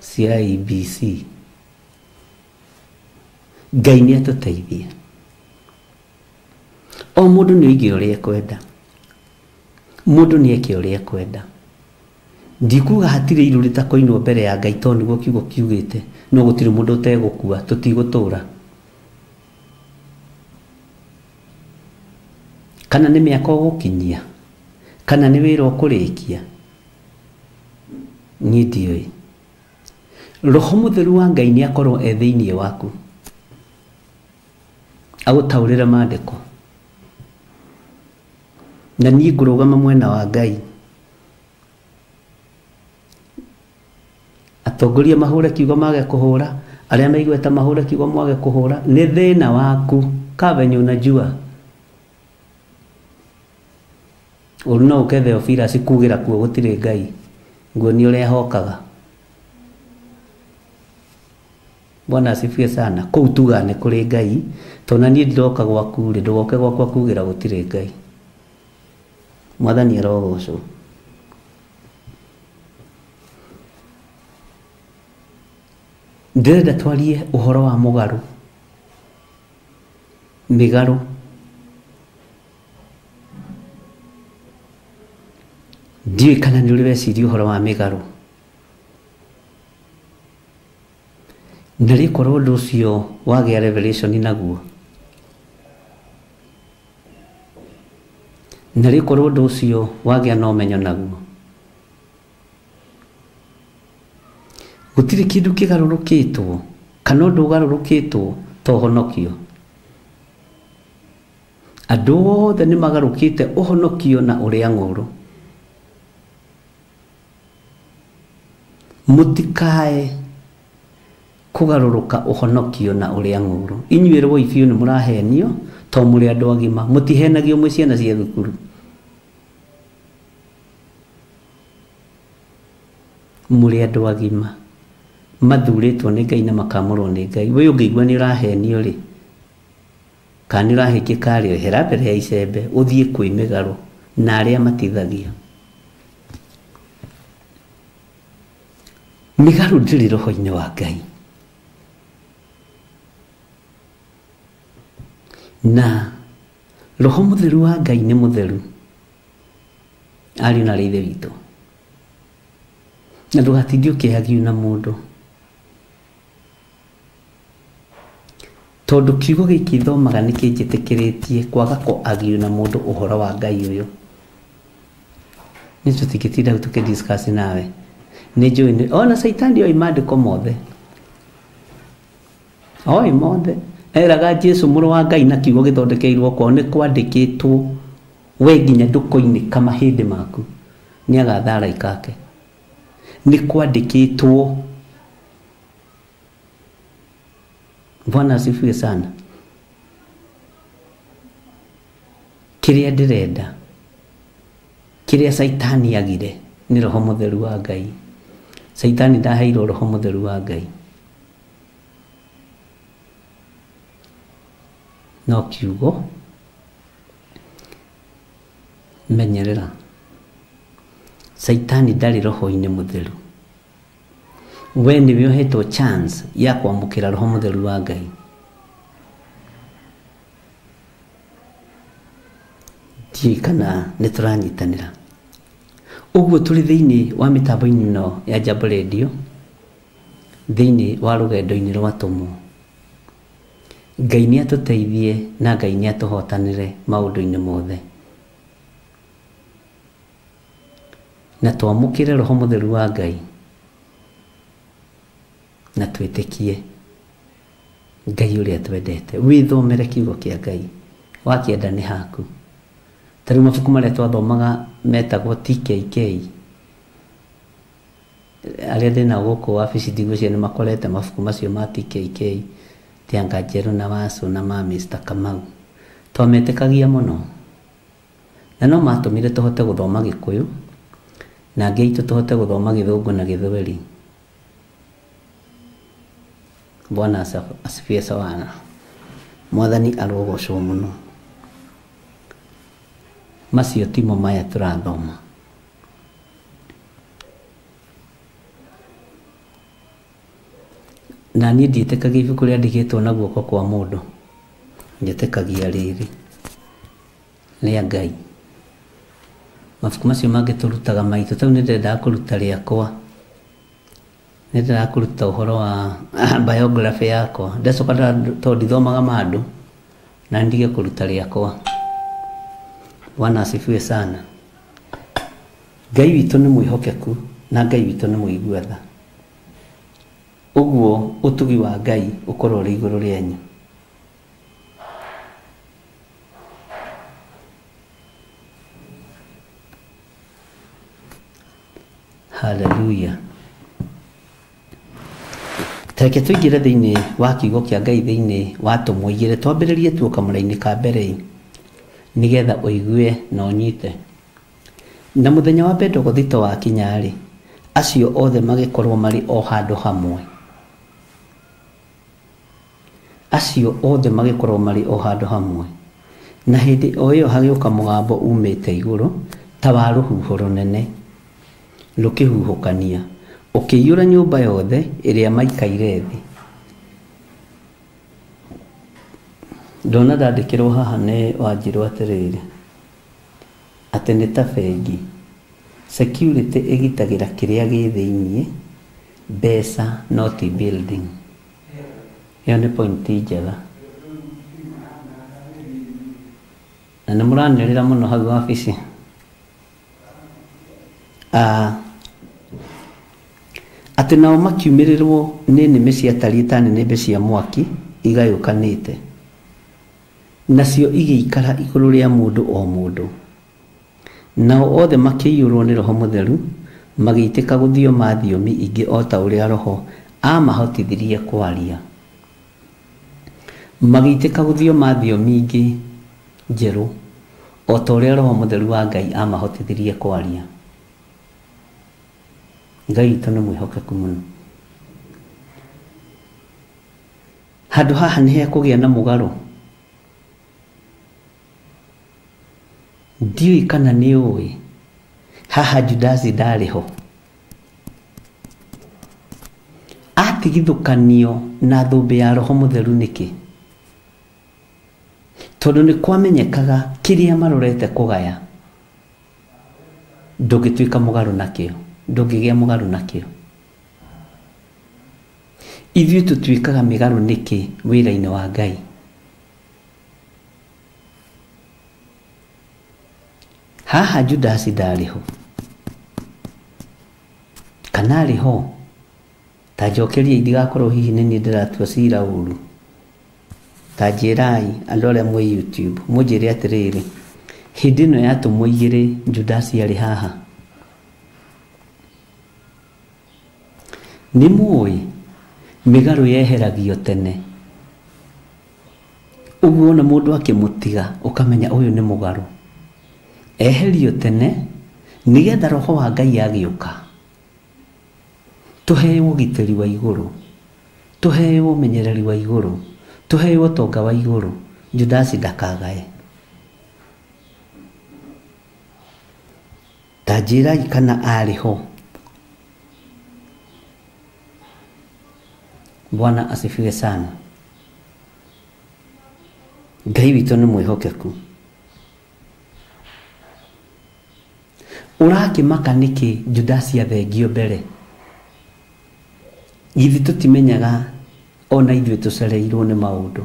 cia IEBC. Ngai nĩ atũteithie. O mũndũ nĩ oige ũrĩa ekwenda, mũndũ nĩ eke ũrĩa ekwenda. Ndikuga hatirĩ iru rĩtakoinwo mbere ya Ngai tondũ nĩguo kiugo kiugĩte, no gũtirĩ mũndũ ũtegũkua, tũtigũtũra. Kana nĩ mĩaka ũgũkinyia, kana nĩ wĩra ũkũrĩkia, niĩ ndiũĩ. Roho Mũtheru wa Ngai nĩ akorwo e thĩinĩ waku, agũtaũrĩre maandĩko, na niĩ ngũrũgama mwena wa Ngai. Atongoria mahũre kiugo mage kũhũra, arĩa maiguĩte mahũre kiugo mwage kũhũra, nĩ thĩna waku, kavenye unajua. Ũru no ũkethe Ofira cikugĩra kuo gũtirĩ Ngai, nguoni ũrĩa hokaga. Bwana asifiwe sana. Kũu tuga nĩ kũrĩ Ngai, tondũ niĩ ndiroka gwaku rĩ, ndũgoke gwakwa kugĩra gũtirĩ Ngai. Mwathani arogocwo. Ndĩrenda twarie ũhoro wa mũgarũ, mĩgarũ. Ndiũĩ kana nĩ ũrĩ weciria ũhoro wa mĩgarũ. Na rĩkorwo ũndũ ũcio wagĩa revelation naguo, na rĩkorwo ũndũ ũcio wagĩa na ũmenyo naguo, gũtirĩ kĩndũ kĩgarũrũkĩtwo kana ũndũ ũgarũrũkĩtwo ta ũhonokio. Andũ othe nĩ magarũrũkĩte ũhonokio na ũrĩa ng'ũrũ. Mũtikae kũgarũrũka ũhonokio na ũrĩa ng'ũrũ. Inyuĩ rwoi biũ nĩ mũrahenio to mũrĩ andũ agima, mũtihenagio mwĩ ciana cia thukuru. Mũrĩ andũ agima mathurĩtwo nĩ Ngai na makamũrwo nĩ Ngai. We ũngĩigua nĩ ũrahenio rĩ, kana nĩ ũrahĩkia karĩ ohera mbere ya icembe, ũthiĩ kwĩ mĩgarũ na arĩa matithagia. Mĩgarũ ndĩrĩ roho-inĩ wa Ngai. Na Roho Mũtheru wa Ngai nĩ mũtheru, ariũ na ithe witũ, na ndũgatinde ũkĩagiu na mũndũ, tondũ kiugo gĩkĩ thomaga nĩ kĩnjĩtĩkĩrĩtie kwaga kũagiu na mũndũ ũhoro wa Ngai ũyũ. Nĩ tũtingĩtinda tũkĩdiscuss nawe. Nĩ njũĩ ona Saitani oĩ maandĩko mothe, oĩ mothe. Eraga Jesu mũrũ wa Ngai na kiugo gĩthondekeirwo kwao nĩ kwandĩkĩtwo, we nginya ndũkoinĩka mahĩndĩ maku nĩ agathara ikake. Nĩ kwandĩkĩtwo. Bwana asifiwe sana. Kĩrĩa ndĩrenda, kĩrĩa Saitani agire nĩ Roho Mũtheru wa Ngai. Saitani ndaheirwo Roho Mũtheru wa Ngai, no kiugo. Menyerera, Saitani ndarĩ roho-inĩ mũtheru. We nĩwe ũhetwo chance ya kwamũkĩra Roho Mũtheru wa Ngai. Ndiũĩ kana nĩ tũranyitanĩra. Ũguo tũrĩ thĩinĩ wa mĩtambo-inĩ ĩno ya Jambo Radio, thĩinĩ wa rũgendo-inĩ rwa tũmũ. Ngai nĩ atũteithie na Ngai nĩ atũhotanĩre maũndũ-inĩ mothe, na twamũkĩre Roho Mũtheru wa Ngai na twĩtĩkie Ngai ũrĩa twendete. Wĩthomere kiugo kĩa Ngai, wakĩenda nĩ haku. Tarĩu mabuku marĩa twathomaga metagwo TKK, arĩa ndĩna gũkũ wabici ndigũcia nĩ makorete mabuku macio ma TKK, Tianga Njerũ na Wacu na ma Mr. Kamau. Twametĩkagia mũno, na no matũmire tũhote gũthoma Gĩkũyũ, na angĩ aitũ tũhote gũthoma Gĩthũngũ na Gĩthweri. Bwana asifiwe sana. Mwathani arogocwo mũno. Macio timo maya tũrathoma. na niĩ ndiĩtĩkagia ibuku rĩa ndĩgĩtwo na guoko kwa mũndũ, njĩtĩkagia rĩrĩ rĩa Ngai. Mabuku macio mangĩ tũrutaga maitũ, tau nĩ ndendaga kũruta rĩakwa, nĩ ndendaga kũruta ũhoro wa biography yakwa, ndacoka tondũ ndithomaga mandũ na ndige kũruta rĩakwa. Bwana asifiwe sana. Ngai witũ nĩ mwĩhokeku na Ngai witũ nĩ mũigua tha. Ũguo ũtugi wa Ngai ũkorwo ũrĩ igũrũ rĩanyu. Hallelujah. Teke tũingĩre thĩinĩ wa kiugo kĩa Ngai thĩinĩ wa tũmũigĩre, twambĩrĩrie tuo kamũra-inĩ ka mbere nĩgetha ũigue na ũnyite. Na mũthenya wa Pentekothito wa kinya-rĩ, acio othe magĩkorwo marĩ o handũ hamwe. Acio othe magĩkorwo marĩ o handũ hamwe. Na hĩndĩ o ĩyo hagĩũka mũgambo umĩte igũrũ ta wa rũhuho rũnene rũkĩhuhũkania, ũkĩiyũra nyũmba yothe ĩrĩa maikaire thĩ. Ndona ndandĩkĩrwo haha nĩ Wanjirũ atĩrĩrĩ, atĩ nĩ ta bengi, security ĩgitagĩra kĩrĩa gĩ thĩinĩ, mbeca not building. Ĩyo nĩ point njega, na nĩ mũranĩrĩra mũno hau wabici. Atĩ nao makiumĩrĩrwo nĩ nĩmĩ ciatariĩ ta nĩnĩmbĩ cia mwaki igayũkanĩte, nacio igĩikara igũrũ rĩa mũndũ o mũndũ. Nao othe makĩiyũrwo nĩ Roho Mũtheru, magĩitĩka gũthioma thiomi ingĩ o ta ũrĩa Roho amahotithirie kwaria. Magĩitĩka gũthioma thiomi ingĩ njerũ o ta ũrĩa Roho Mũtheru wa Ngai amahotithirie kwaria. Ngai witũ nĩ mwĩhokeku mũno. Handũ haha nĩ hekũgĩa na mũgarũ. Ndiũĩ kana nĩ ũĩ, haha Judasi ndarĩ ho. Atigithũkanio na thũmbĩ ya Roho Mũtheru nĩkĩ? Tondũ nĩ kwamenyekaga kĩrĩa marorete kũgaya ndũngĩtuĩka mũgarũ nakĩo, ndũngĩgĩa mũgarũ nakĩo. Ithuĩ tũtuĩkaga mĩgarũ nĩkĩ wĩra-inĩ wa Ngai? Haha Judasi ndarĩ ho, kana arĩ ho? Ta njokeria ndigakorwo hihi nĩ niĩ ndĩratua cira ũru. Ta njĩrai andũ arĩa mwĩ YouTube, mũnjĩre atĩrĩrĩ, hĩndĩ ĩno ya tũmũigĩre Judasi arĩ haha. Nĩ mũĩ mĩgarũ yeheragio tene. Ũguo na mũndũ akĩmũtiga ũkamenya ũyũ nĩ mũgarũ. Eherio tene nĩgetha Roho wa Ngai agĩũka, tũheo ũgitĩri wa igũrũ, tũheo ũmenyereri wa igũrũ, tũheo ũtonga wa igũrũ, Judasi ndakagae. Ta njĩrai kana arĩ ho. Bwana asifiwe sana. Ngai witũ nĩ mwĩhokeku. Ũrakĩmaka nĩkĩ Judasi athengio mbere? Githĩ tũtimenyaga ona ithuĩ tũcereirwo nĩ maũndũ?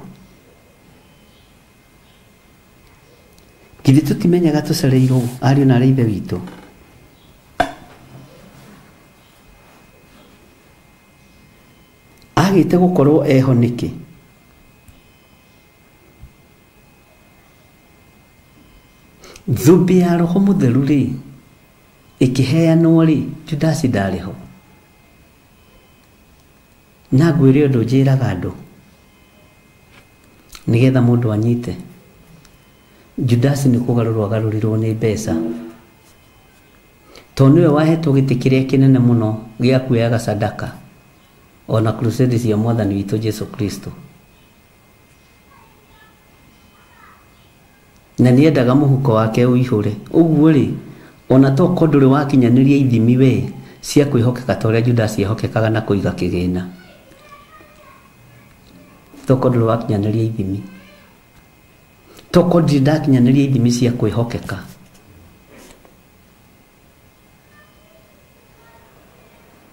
Githĩ tũtimenyaga tũcereirwo ariũ na ithe witũ? Agĩte gũkorwo eho nĩkĩ? Thũmbĩ ya Roho Mũtheru rĩ ĩkĩheanwo rĩ, Judasi ndarĩ ho. Na ngwĩre ũndũ njĩraga andũ nĩgetha mũndũ anyite, Judasi nĩ kũgarũrwo agarũrirwo nĩ mbeca. Tondũ nĩwe wahetwo gĩtĩ kĩrĩa kĩnene mũno gĩa kuoyaga sadaka ona crusade cia Mwathani witũ Jesu Kristo. Na nĩendaga mũhuko wake ũihũre. Ũguo rĩ, ona toko ndũrĩ wakinyanĩria ithimi we cia kwĩhokeka ta ũrĩa Judasi ehokekaga na kũiga kĩgĩna. toko ndå wakinyanä ithimi toko ndirä ndakinyanä ithimi cia kwĩhokeka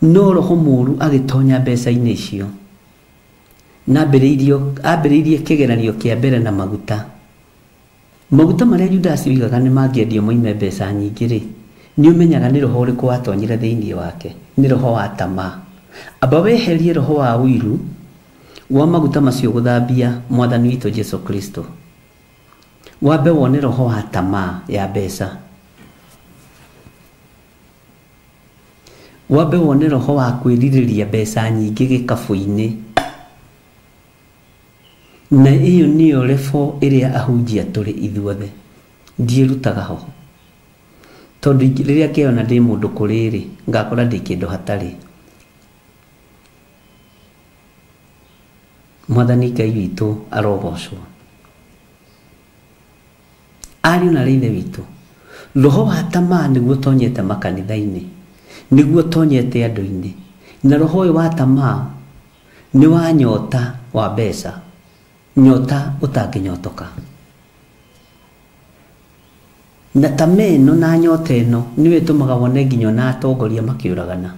no roho mũru agĩtonya mbeca-inĩ icio na ambĩrĩirie kĩgeranio kĩa mbere na maguta marĩa Judasi oigaga nĩ mangĩendio moime mbeca nyingĩ rĩ nĩ ũmenyaga nĩ roho ũrĩkũ watonyire thĩinĩ wake nĩ roho wa tamaa amba weherie roho wa wiru wa maguta macio gũthambia mwathani witũ Jesu Kristo wambe wone roho wa tamaa ya mbeca wambe wone roho wa kwĩrirĩria mbeca nyingĩ gĩkabũ-inĩ na iyo niyo lefo ĩrĩa ahunjia tũrĩ ithuothe ndiĩrutaga ho tondũ rĩrĩa ngĩona ndĩ mũndũ kũrĩrĩ ngakora ndĩ kĩndũ hatarĩ mwathani Ngai witũ arogocwo ariũ na ithe witũ roho wa tamaa nĩguo tonyete makanitha-inĩ nĩguo tonyete andũ-inĩ na roho ũyũ wa tamaa nĩ wa nyota wa mbeca nyota ũtangĩnyotoka na tamaa ĩno na nyota ĩno nĩwe ĩtũmaga wone nginya na atongoria makĩũragana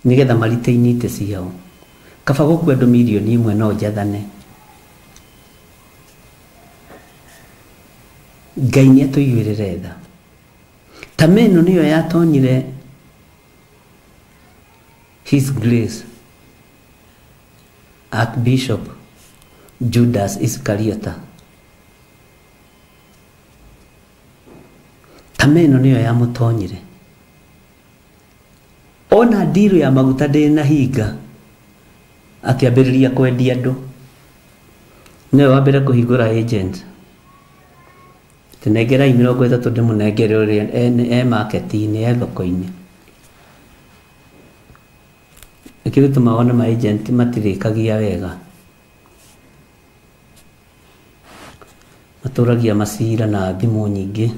nĩgetha marite-inĩ itĩ ciao kaba gũkua andũ milioni 1 no njathane Ngai nĩ atũiguĩrĩre tha tamaa ĩno nĩyo yatonyire His Grace Archbishop Judas Iscariota tamaa ĩno nĩyo yamũtonyire ona ndiru ya maguta ndĩ na hinga akĩambĩrĩria kwendia andũ nĩwe wambere kũhingũra agent tũnengerai 30 ndĩmũnengere ũrĩa market-inĩ thoko-inĩ nĩkĩo gĩtũmaga ona ma agent matirĩkagia wega matũragia macira na thimũ nyingĩ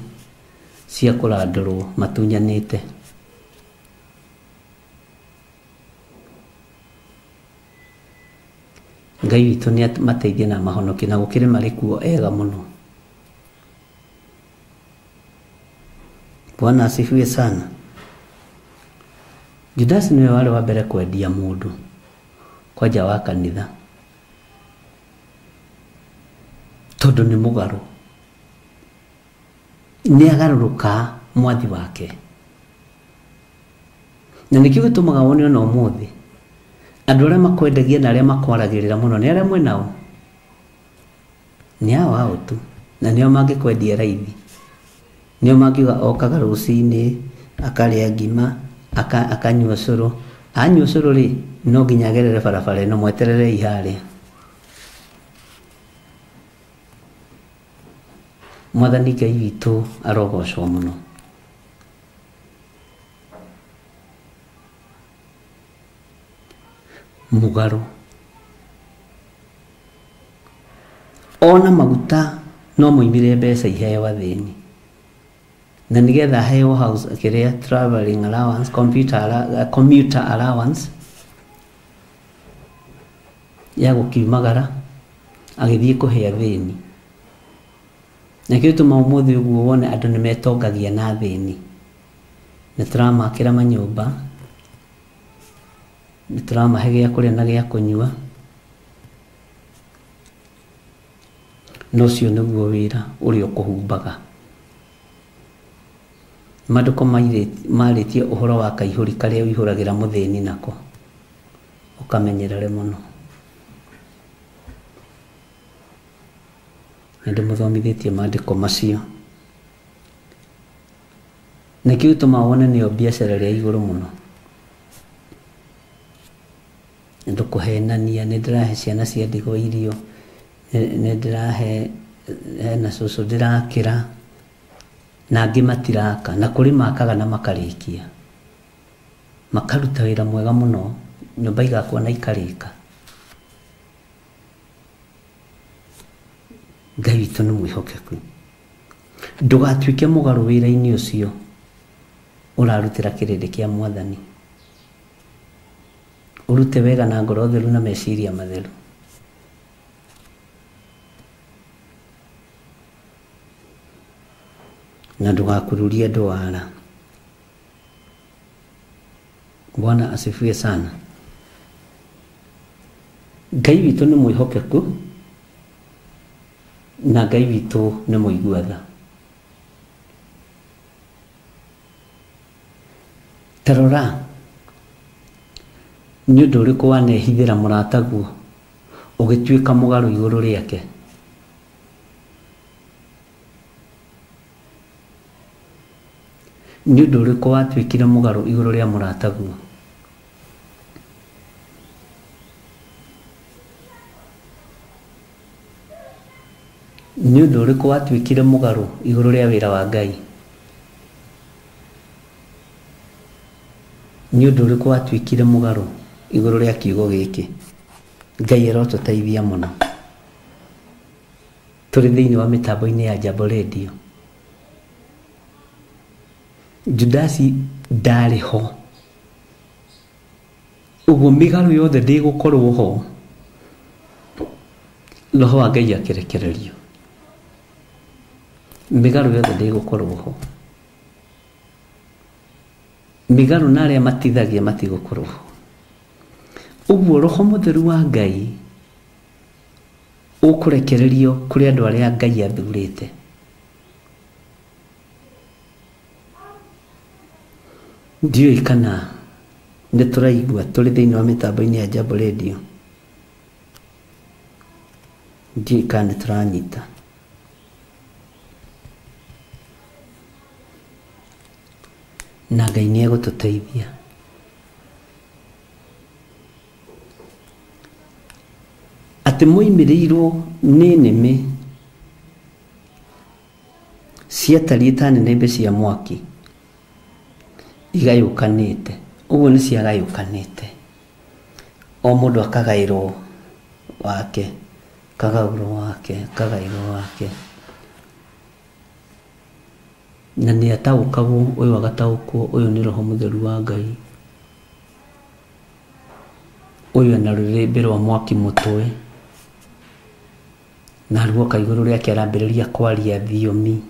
cia kũrandũrwo matunyanĩte Ngai witũ nĩ mateithie na mahonoki na gũkĩrĩ marĩ kuo ega mũno Bwana asifiwe sana Judas nĩwe warĩ wa mbere kwendia mũndũ kwa nja wa kanitha tondũ nĩ mũgarũ nĩ agarũrũka mwathi wake na nĩkĩo gĩtũmaga wone ona ũmũthĩ andũ arĩa makwendagia na arĩa makwaragĩrĩra mũno nĩ arĩa mwĩnao nĩ hao hao tu na nĩo mangĩkwendia raithi nĩo mangiuga okaga rũcinĩ akarĩa ngima akanyua ũcũrũ anyua ũcũrũ rĩ no nginya agerere barabara ĩno mweterere iharĩa mwathani Ngai witũ arogocwo mũno mũgarũ ona maguta no moimire mbeca iheo athĩni na nĩgetha heo house kĩrĩa traveling allowance commuter allowance ya gũkiumagara agĩthiĩ kũhe athĩni na kĩo tũma ũmũthĩ ũguo wone andũ nĩ metongagia na athĩni nĩ tũramakĩra manyũmba nĩ tũramahe gĩa kũrĩa na gĩa kũnyua no ũcio nĩguo wĩra ũrĩa ũkũhumbaga maandĩko marĩtie ũhoro wa kaihũri karĩa ũihũragĩra mũthĩni nako ũkamenyerere mũno nĩndĩmũthomithĩtie maandĩko macio nĩkĩo gĩtũmaga wone nĩyo biacara ĩrĩa igũrũ mũno ndũkũhenania nĩndĩrahe ciana cia ndigwa irio nĩndĩrahe hena cũcũ ndĩrakĩra na angĩ matiraka na kũrĩ makaga na makarĩkia makaruta wĩra mwega mũno nyũmba igakwo na ikarĩka Ngai witũ nĩ mwĩhokeku ndũgatuĩke mũgarũ wĩra-inĩ ũcio ũrarutĩra kĩrĩndĩ kĩa mwathani urute wega na ngoro theru na meciria matheru. Na ndugakururie ndwara. Bwana asifiwe sana. Ngai witũ nĩ mwĩhokeku na Ngai witũ nĩ mũigua-tha. Tarora nĩ ũndũ ũrĩkũ wanehithĩra mũrataguo ũgĩtuĩka mũgarũ igũrũ rĩake? Nĩ ũndũ ũrĩkũ watuĩkire mũgarũ igũrũ rĩa mũrataguo? Nĩ ũndũ ũrĩkũ watuĩkire mũgarũ igũrũ rĩa wĩra wa Ngai? Nĩ ũndũ ũrĩkũ watuĩkire mũgarũ igũrũ rĩa kiugo gĩkĩ? Ngai arotũteithia mũno. Tũrĩ thĩinĩ wa mĩtambo-inĩ ya Jambo Radio. Judasi ndarĩ ho, ũguo mĩgarũ yothe ndĩgũkorwo ho. Roho wa Ngai akĩrekererio, mĩgarũ yothe ndĩgũkorwo ho. Mĩgarũ na arĩa matithagia matigũkorwo ho. Ũguo Roho Mũtheru wa Ngai ũkũrekererio kũrĩ andũ arĩa Ngai athurĩte. Ndiũĩ kana nĩ tũraigua tũrĩ thĩinĩ wa mĩtambo-inĩ ya Jambo Radio. Ndiũĩ kana nĩ tũranyita. Na Ngai nĩ egũtũteithia. Atĩ moimĩrĩirwo nĩ nĩmĩ ciatariĩ ta nĩnĩmbĩ cia mwaki igayũkanĩte. Ũguo nĩ ciagayũkanĩte. O mũndũ akagaĩrwo wake, kagaĩrwo wake, kagaĩrwo wake. Na nĩ ataũkagwo, ũyũ agataũkwo, ũyũ nĩ Roho Mũtheru wa Ngai. Ũyũ ena rũrĩrĩmbĩ rwa mwaki mũtwe. Na ruoka igũrũ rĩake arambĩrĩria kwaria thiomi.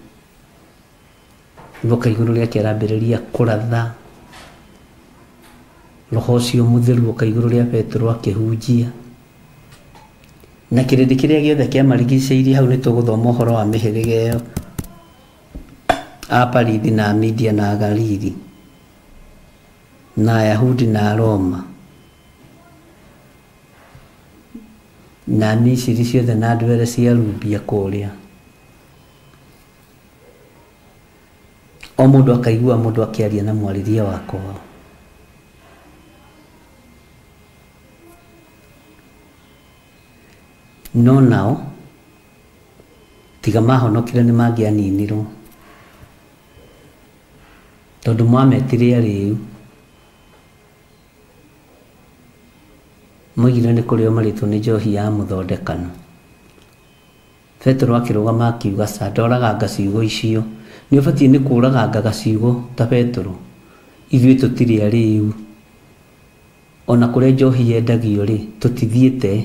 Ruoka igũrũ rĩake arambĩrĩria kũratha. Roho ũcio mũtheru oka igũrũ rĩa Petro akĩhunjia. Na kĩrĩndĩ kĩrĩa gĩothe kĩamarigicĩirie hau nĩ tũgũthoma ũhoro wa mĩhĩrĩga ĩyo. Aparithi na Media na Galili na Ayahudi na Roma na Misiri ciothe na andũ erĩ cia Rubia kũrĩa. O mũndũ akaigua mũndũ akĩaria na mwarĩria wa kwao. No nao tiga mahonokire nĩ mangĩaninirwo, tondũ mwametire arĩu. Moigire nĩ kũrĩo marĩtwo nĩ njohi ya mũthondekano. Petro akĩrũgama akiuga, "Ca ndoraganga ciugo icio. Nĩ ũbatiĩ nĩ kũũraganga ciugo ta Petro. Ithuĩ tũtirĩ arĩu. Ona kũrĩa njohi yendagio rĩ, tũtithiĩte.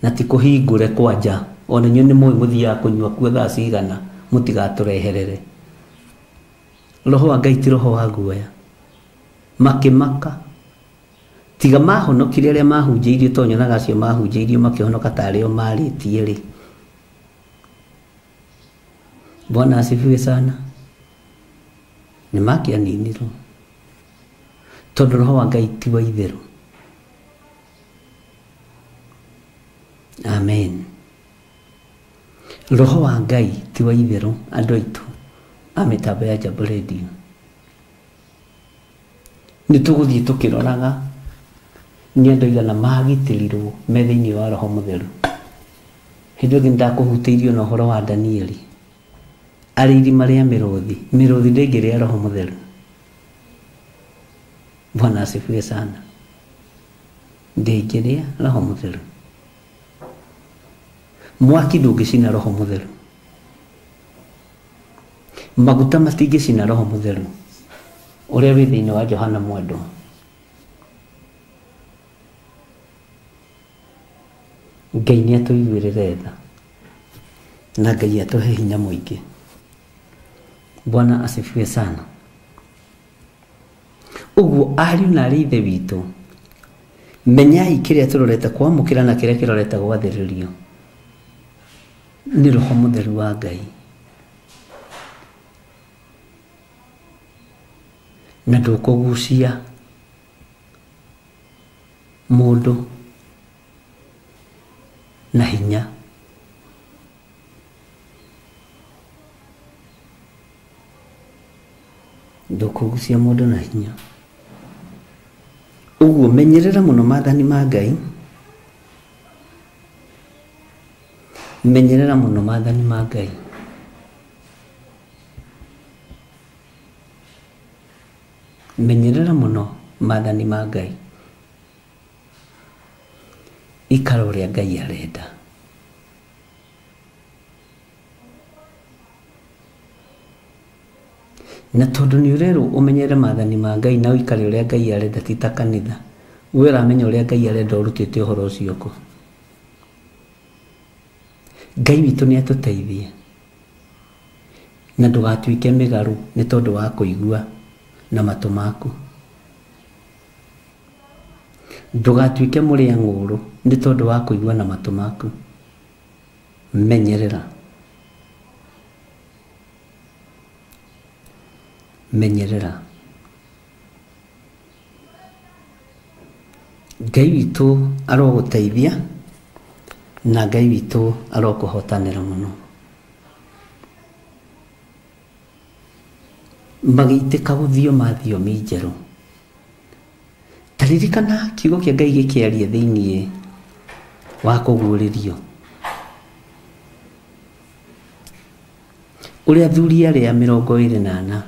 Na ti kũhingũre kwanja. Ona inyuĩ nĩ mũĩ mũthiaga kũnyua kuo thaa cigana, mũtigatũreherere." Roho wa Ngai ti roho wa guoya. Makĩmaka. Tiga mahonokire arĩa mahunjĩirio, to nyonaga acio mahunjĩirio makĩhonoka ta arĩo marĩtie rĩ. Bwana asifiwe sana. Nĩ makĩaninirwo, tondũ Roho wa Ngai ti wa itherũ. Amen. Roho wa Ngai ti wa itherũ, andũ aitũ a mĩtambo ya Jambo Radio. Nĩ tũgũthiĩ tũkĩroraga nĩ andũ aigana magitĩrirwo me thĩinĩ wa Roho Mũtheru. Hĩndĩ ĩngĩ nĩndakũhutĩirio na ũhoro wa Danieli. Arĩ irima rĩa mĩrũthi. Mĩrũthi ndĩngĩrĩa Roho Mũtheru. Bwana asifiwe sana. Ndĩngĩrĩa Roho Mũtheru. Mwaki ndũngĩcina Roho Mũtheru. Maguta matingĩcina Roho Mũtheru. Ũrĩa wĩ thĩinĩ wa Johana Mwendwa. Ngai nĩ atũiguĩrĩre tha na Ngai atũhe hinya mũingĩ. Bwana asifiwe sana. Ũguo ariũ na arĩ ithe witũ, menyai kĩrĩa tũrorete kwamũkĩra na kĩrĩa kĩrorete gwathĩrĩrio nĩ Roho Mũtheru wa Ngai. Na ndũkũgucia mũndũ na hinya. Ndũkũgucia mũndũ na hinya. Ũguo menyerera mũno maathani ma Ngai. Menyerera mũno maathani ma Ngai. Menyerera mũno maathani ma Ngai. Ikara ũrĩa Ngai arenda. Na tondũ nĩ ũrerwo ũmenyere maathani ma Ngai na ũikare ũrĩa Ngai arenda, ti ta kanitha. We ũramenya ũrĩa Ngai arenda ũrutĩte ũhoro ũcio kũ. Ngai witũ nĩ atũteithie. Na ndũgatuĩke mĩgaru nĩ tondũ wa kũigua na matũ maku. Ndũgatuĩke mũrĩa ng'ũrũ nĩ tondũ wa kũigua na matũ maku. Menyerera. Menyerera. Ngai witũ arogũteithia na Ngai witũ arokũhotanĩra mũno. Magĩitĩka gũthioma thiomi njerũ. Taririkana kiugo kĩa Ngai gĩkĩaria thĩinĩ wa kũguũrĩrio. Ũrĩa athuri arĩa 24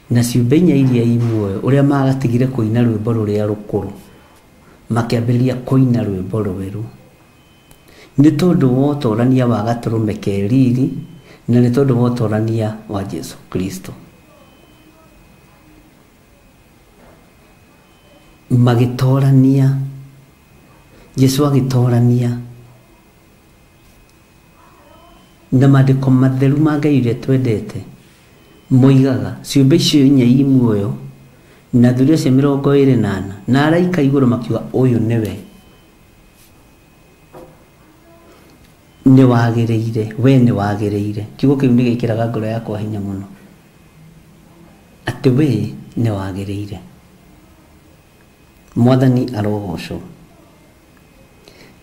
na ciũmbe 4 iria i muoyo ũrĩa magatigire kũina rwĩmbo rũrĩa rũkũrũ makĩambĩrĩria kũina rwĩmbo rwerũ. Nĩ tondũ wa ũtorania wa gatũrũme keriri na nĩ tondũ wa ũtorania wa Jesu Kristo. Magĩtorania, Jesu agĩtorania na maandĩko matheru ma Ngai ũrĩa twendete moigaga ciũmbe icio 4 i muoyo na athuri acio 24 na araika igũrũ makiuga ũyũ nĩwe. Nĩ wagĩrĩire, we nĩ wagĩrĩire. Kiugo kĩu nĩ gĩkĩraga ngoro yakwa hinya mũno. Atĩ we nĩ wagĩrĩire. Mwathani arogocwo.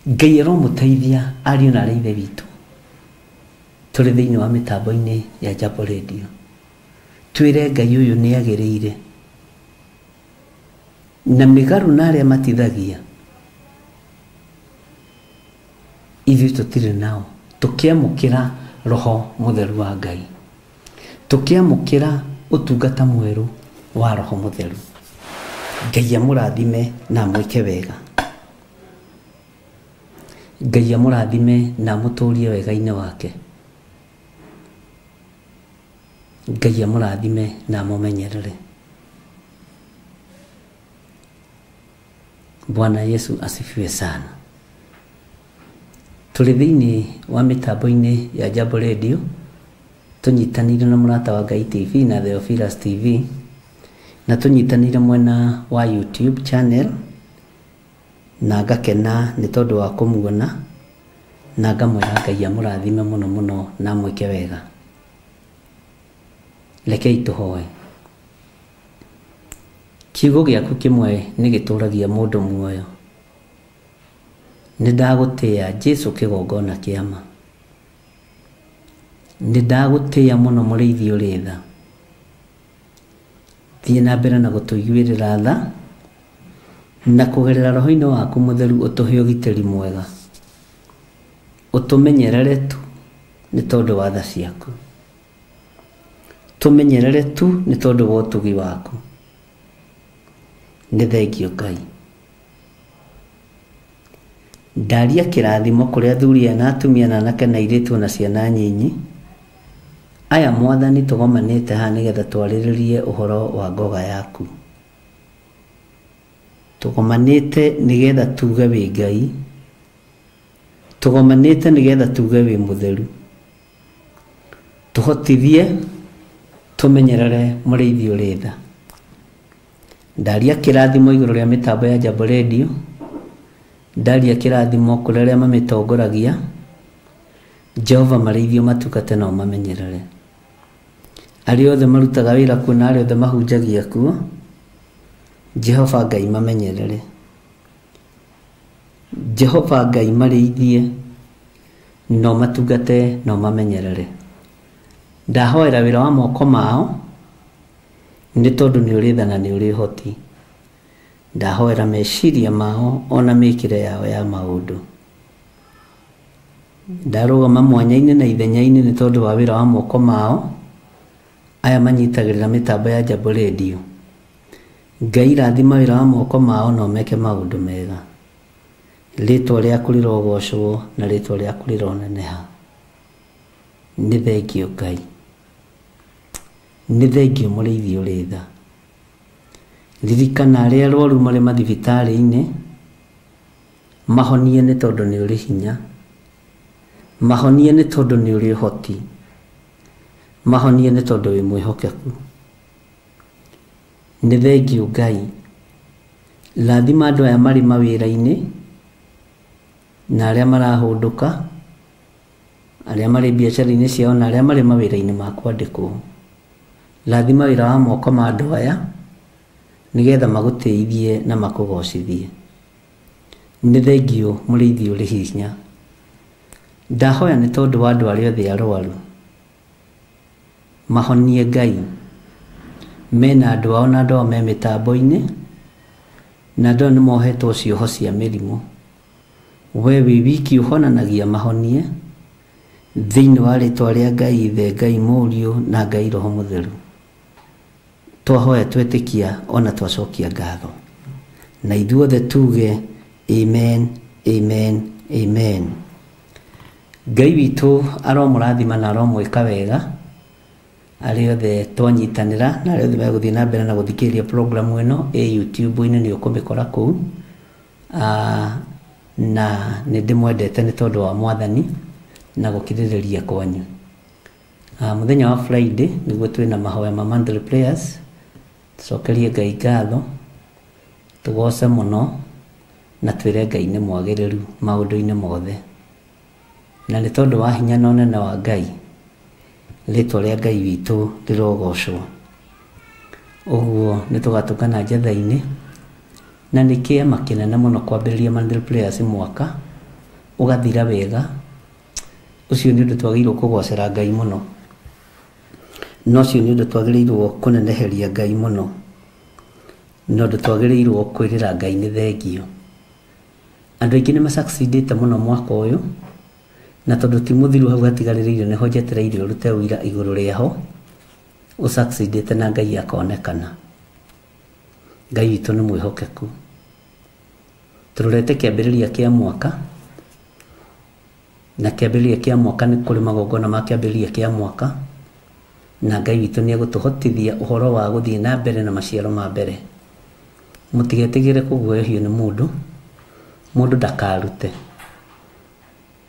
Ngai aromũteithia ariũ na arĩ ithe witũ. Tũrĩ thĩinĩ wa mĩtambo-inĩ ya Jambo Radio. Twĩre Ngai ũyũ nĩ agĩrĩire. Na mĩgaru na arĩa matithagia ithuĩ tũtirĩ nao. Tũkĩamũkĩra Roho Mũtheru wa Ngai. Tũkĩamũkĩra ũtungata mwerũ wa Roho Mũtheru. Ngai amũrathime na amwĩke wega. Ngai amũrathime na amũtũũrie wega-inĩ wake. Ngai amũrathime na amũmenyerere. Bwana Yesu asifiwe sana. Tũrĩ thĩinĩ wa mĩtambo-inĩ ya Jambo Radio. Tũnyitanĩire na Mũrata wa Ngai TV na Theophilus TV. Na tũnyitanĩire mwena wa YouTube channel. Na ngakena nĩ tondũ wa kũmuona. Na ngamwĩra Ngai amũrathime mũno mũno na amwĩke wega. Rekei tũhoe. Kiugo gĩaku kĩmwe nĩ gĩtũũragia mũndũ muoyo. Nĩ ndagũtĩĩa Jesu kĩgongona kĩa ma. Nĩ ndagũtĩĩa mũno mũrĩithi ũrĩ tha. Thiĩ na mbere na gũtũiguĩrĩra tha na kũgerera Roho-inĩ waku Mũtheru ũtũhe ũgitĩri mwega. Ũtũmenyerere tu nĩ tondũ wa tha ciaku. Tũmenyerere tu nĩ tondũ wa ũtugi waku. Nĩ thengio Ngai. Ndaria kĩrathimo kũrĩ athuri na atumia na anake na airĩtu na ciana nyinyi. Aya Mwathani tũgomanĩte haha nĩgetha twarĩrĩrie ũhoro wa ngoga yaku. Tũgomanĩte nĩgetha tuge wĩ Ngai tugomanite nigetha tuge wi mutheru tuhotithie tumenyerere muriithi uritha ndaria kirathimo iguru ria mitambo ya Jambo Radio ndaria kirathimo kureria mamitongoragia Jehova mariithio matukate no mamenyerere ari othe marutaga wira kuna ari othe mahunjagia kuo Jehova Ngai mamenyerere Jehova Ngai mariithie no matugate no mamenyerere ndahoera wira wa moko mao ni tondu ni urithana ni uri hoti ndahoera meciria mao ona mikire yao ya maundu ndarugama mwanya-ini na ithenya-ini ni tondu wa wira wa moko mao aya manyitagirira mitambo ya Jambo Radio Ngai rathima wira wa moko mao no meke maundu mega ritwa riaku rirogocwo na ritwa riaku rironeneha ni thengio Ngai ni thengio muriithi uritha ririkana aria arwaru mari mathibitari-ini mahonie ni tondu ni uri hinya mahonie ni tondu ni uri hoti mahonie ni tondu wi mwihokeku ni thengio Ngai rathima andu aya mari mawira-ini na aria marahunduka aria mari biacara-ini ciao na aria mari mawira-ini ma kwandikwo rathima wira wa moko ma andu aya nigetha magutithie na makugocithie ni thengio muriithi uri hinya ndahoya ni tondu wa andu aria othe arwaru mahonie Ngai mena andu ao na andu ao me mitambo-ini na andu ni mohetwo cioho cia mirimu we wi wiki uhonanagia mahonie thiini wa ritwa ria Ngai Ithe Ngai Muriu na Ngai Roho Mutheru twahoya twetikia ona twacokia ngatho na ithuothe tuge amen amen amen Ngai witu aromurathima na aromwika wega ari othe twanyitanira na ari othe meguthii na mbere na guthikiria programu ino YouTube-ini ni ukumikora kuu na ni ndimwendete ni tondu wa mwathani na gukiririria kwanyu muthenya wa Friday niguo twina mahoya ma monthly prayers tucokerie Ngai ngatho tugoce muno na twire Ngai ni mwagiriru maundu-ini mothe na ni tondu wa hinya na unene wa Ngai ritwa ria Ngai witu rirogocwo uguo ni tugatukana njatha-ini na ni kiama kinene muno kwambiriria monthly prayers mwaka ugathira wega ucio ni undu twagirwo kugocera Ngai muno no cio ni undu twagirirwo kuneneheria Ngai muno no undu twagirirwo kwirira Ngai ni thengio andu aingi ni succeedite muno mwaka uyu na tondu ti muthiru hau hatigaririire niho njetereire urute wira iguru riaho usucceedite na Ngai akonekana Ngai witu ni mwihokeku tururete kiambiriria kia mwaka na kiambiriria kia mwaka ni kuri magongona ma kiambiriria kia mwaka na Ngai witu ni agutuhotithia uhoro wa guthii na mbere na maciaro ma mbere mutigetigire kuguoyohio ni mundu ndakarute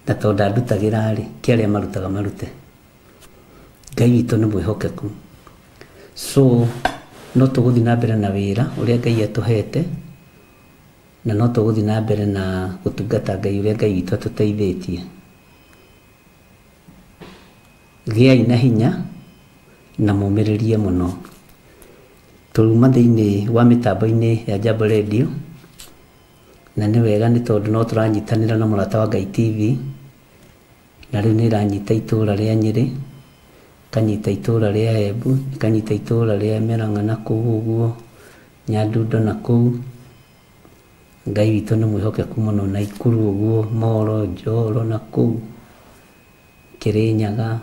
na tondu ndutagira ri kiaria marutaga marute Ngai witu ni mwihokeku so no tuguthii na mbere na wira uria Ngai atuhete na no tuguthii na mbere na gutungata Ngai uria Ngai witu atuteithitie giai na hinya na mumiririe muno turuma thiini wa mitambo-ini ya Jambo Radio na ni wega ni tondu no turanyitanira na Murata wa Ngai TV na riu ni ranyita itura ria Nyeri kanyita itura ria Embu kanyita itura ria Murang'a na kuu uguo Nyandundo na kuu Ngai witu ni mwihokeku muno na Ikuru uguo Moro Njoro na kuu Kirinyaga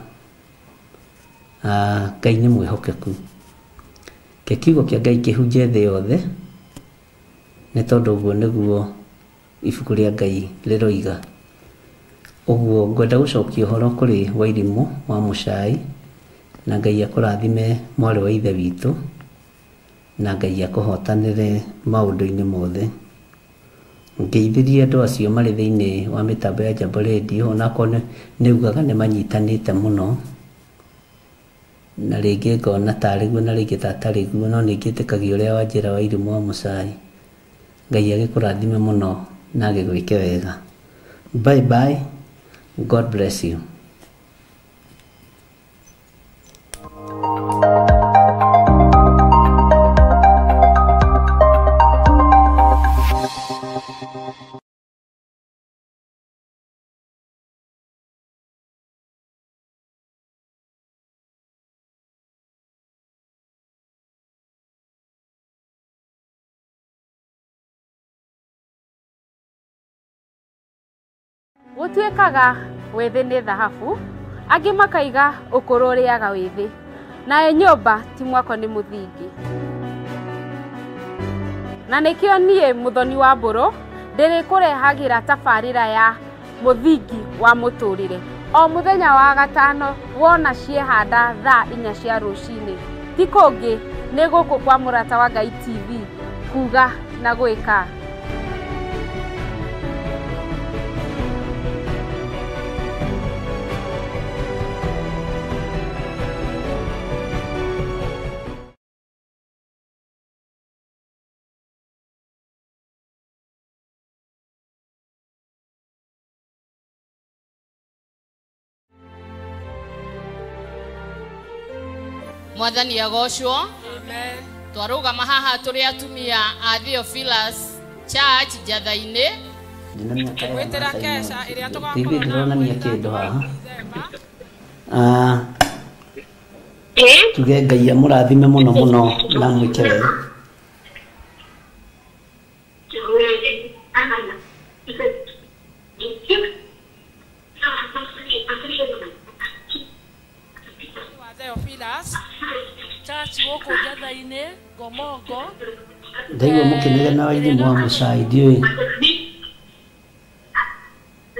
Ngai ni mwihokeku kiugo kia Ngai kihunje thi yothe ni tondu uguo niguo ibuku ria Ngai riroiga uguo ngwenda gucokia uhoro kuri Wairimu wa Muchai na Ngai akurathime mwari wa ithe witu na Ngai akuhotanire maundu-ini mothe ngeithirie andũ acio marĩ thĩinĩ wa mĩtambo ya Jambo Radio onakorwo nĩugaga nĩmanyitanĩte mũno na rĩngĩ ngona tarĩ guo na rĩngĩ tatarĩ guo no nĩngĩtĩkagia ũrĩa Wanjĩra wa Irimũ wa Mũchai. Ngai agĩkũrathime mũno na agĩgwĩke wega. Bye bye. God bless you. Gũtuĩkaga wĩthĩ nĩ thahabu, angĩ makaiga ũkũrũ ũrĩaga wĩthĩ, nayo nyũmba ti mwako nĩ mũthingi. Na nĩkĩo niĩ Mũthoni wa Mbũrũ ndĩrĩkũrehagĩra tabarĩra ya mũthingi wa mũtũrĩre o mũthenya wa gatano wona ciehanda thaa 4 cia rũcinĩ. Ti kũngĩ nĩ gũkũ kwa Mũrata wa Ngai TV kuga na gwĩka. Mwathani agocwo. Amen. Twarugama haha tũrĩ atumia a Theophilus Church Njatha-inĩ. Gwĩtĩra kesha ĩrĩa TV ndĩronania kĩndũ haha. Tuge Ngai amũrathime mũno mũno na mwĩke wega. Gũkũ Njatha-inĩ Ngomongo. Ndaigua mũkĩnegena wa Irimũ wa Mũchai ndiũĩ.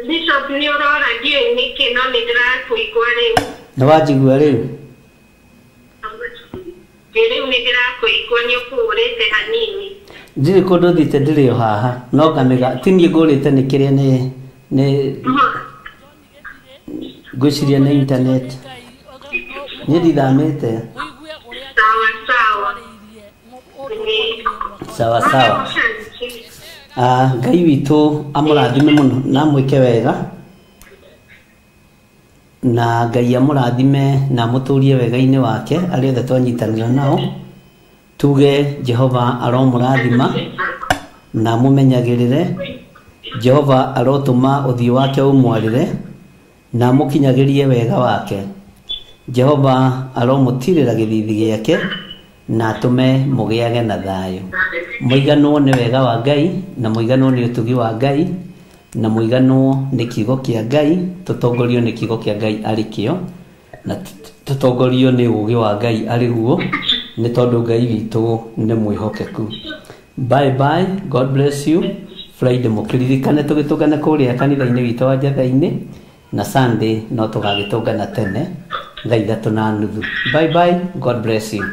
Bishop nĩ ũrora ndiũĩ nĩkĩ no nĩndĩrakũigua rĩu. Nĩwanjigua rĩu? Rĩu nĩndĩrakũigua nĩũkũũrĩte hanini. Ndirĩ kũndũ thiĩte ndĩrĩ o haha no ngamĩga ti niĩ ngũrĩte nĩ kĩrĩa nĩ ngwĩciria nĩ internet. Niĩ ndithamĩte. Sawa sawa. Ngai witũ amũrathime mũno na mwĩke wega, na Ngai amũrathime na mũtũrie wega-inĩ wake arĩa othe twanyitanĩra nao. Tuge Jehova aromũrathima na mũmenyagĩrĩre. Jehova arotũma ũthiũ wake ũmwarĩre na mũkinyagĩrie wega wake. Jehova aromũtirĩra gĩthithi gĩake na atũme mũgĩage na thayũ. Mũiganwo nĩ wega wa Ngai na mũiganwo nĩ ũtugi wa Ngai na mũiganwo nĩ kiugo kĩa Ngai. Tũtongorio nĩ kiugo kĩa Ngai arĩ kĩo na tũtongorio nĩ ũũgĩ wa Ngai arĩ guo, nĩ tondũ Ngai witũ nĩ mwĩhokeku. Bye bye. God bless you. Friday mũkĩririkane tũgĩtũngana kũrĩa kanitha-inĩ witũ wa Njatha-inĩ, na Sunday no tũgagĩtũngana tene thaa 3:30. Bye bye. God bless you.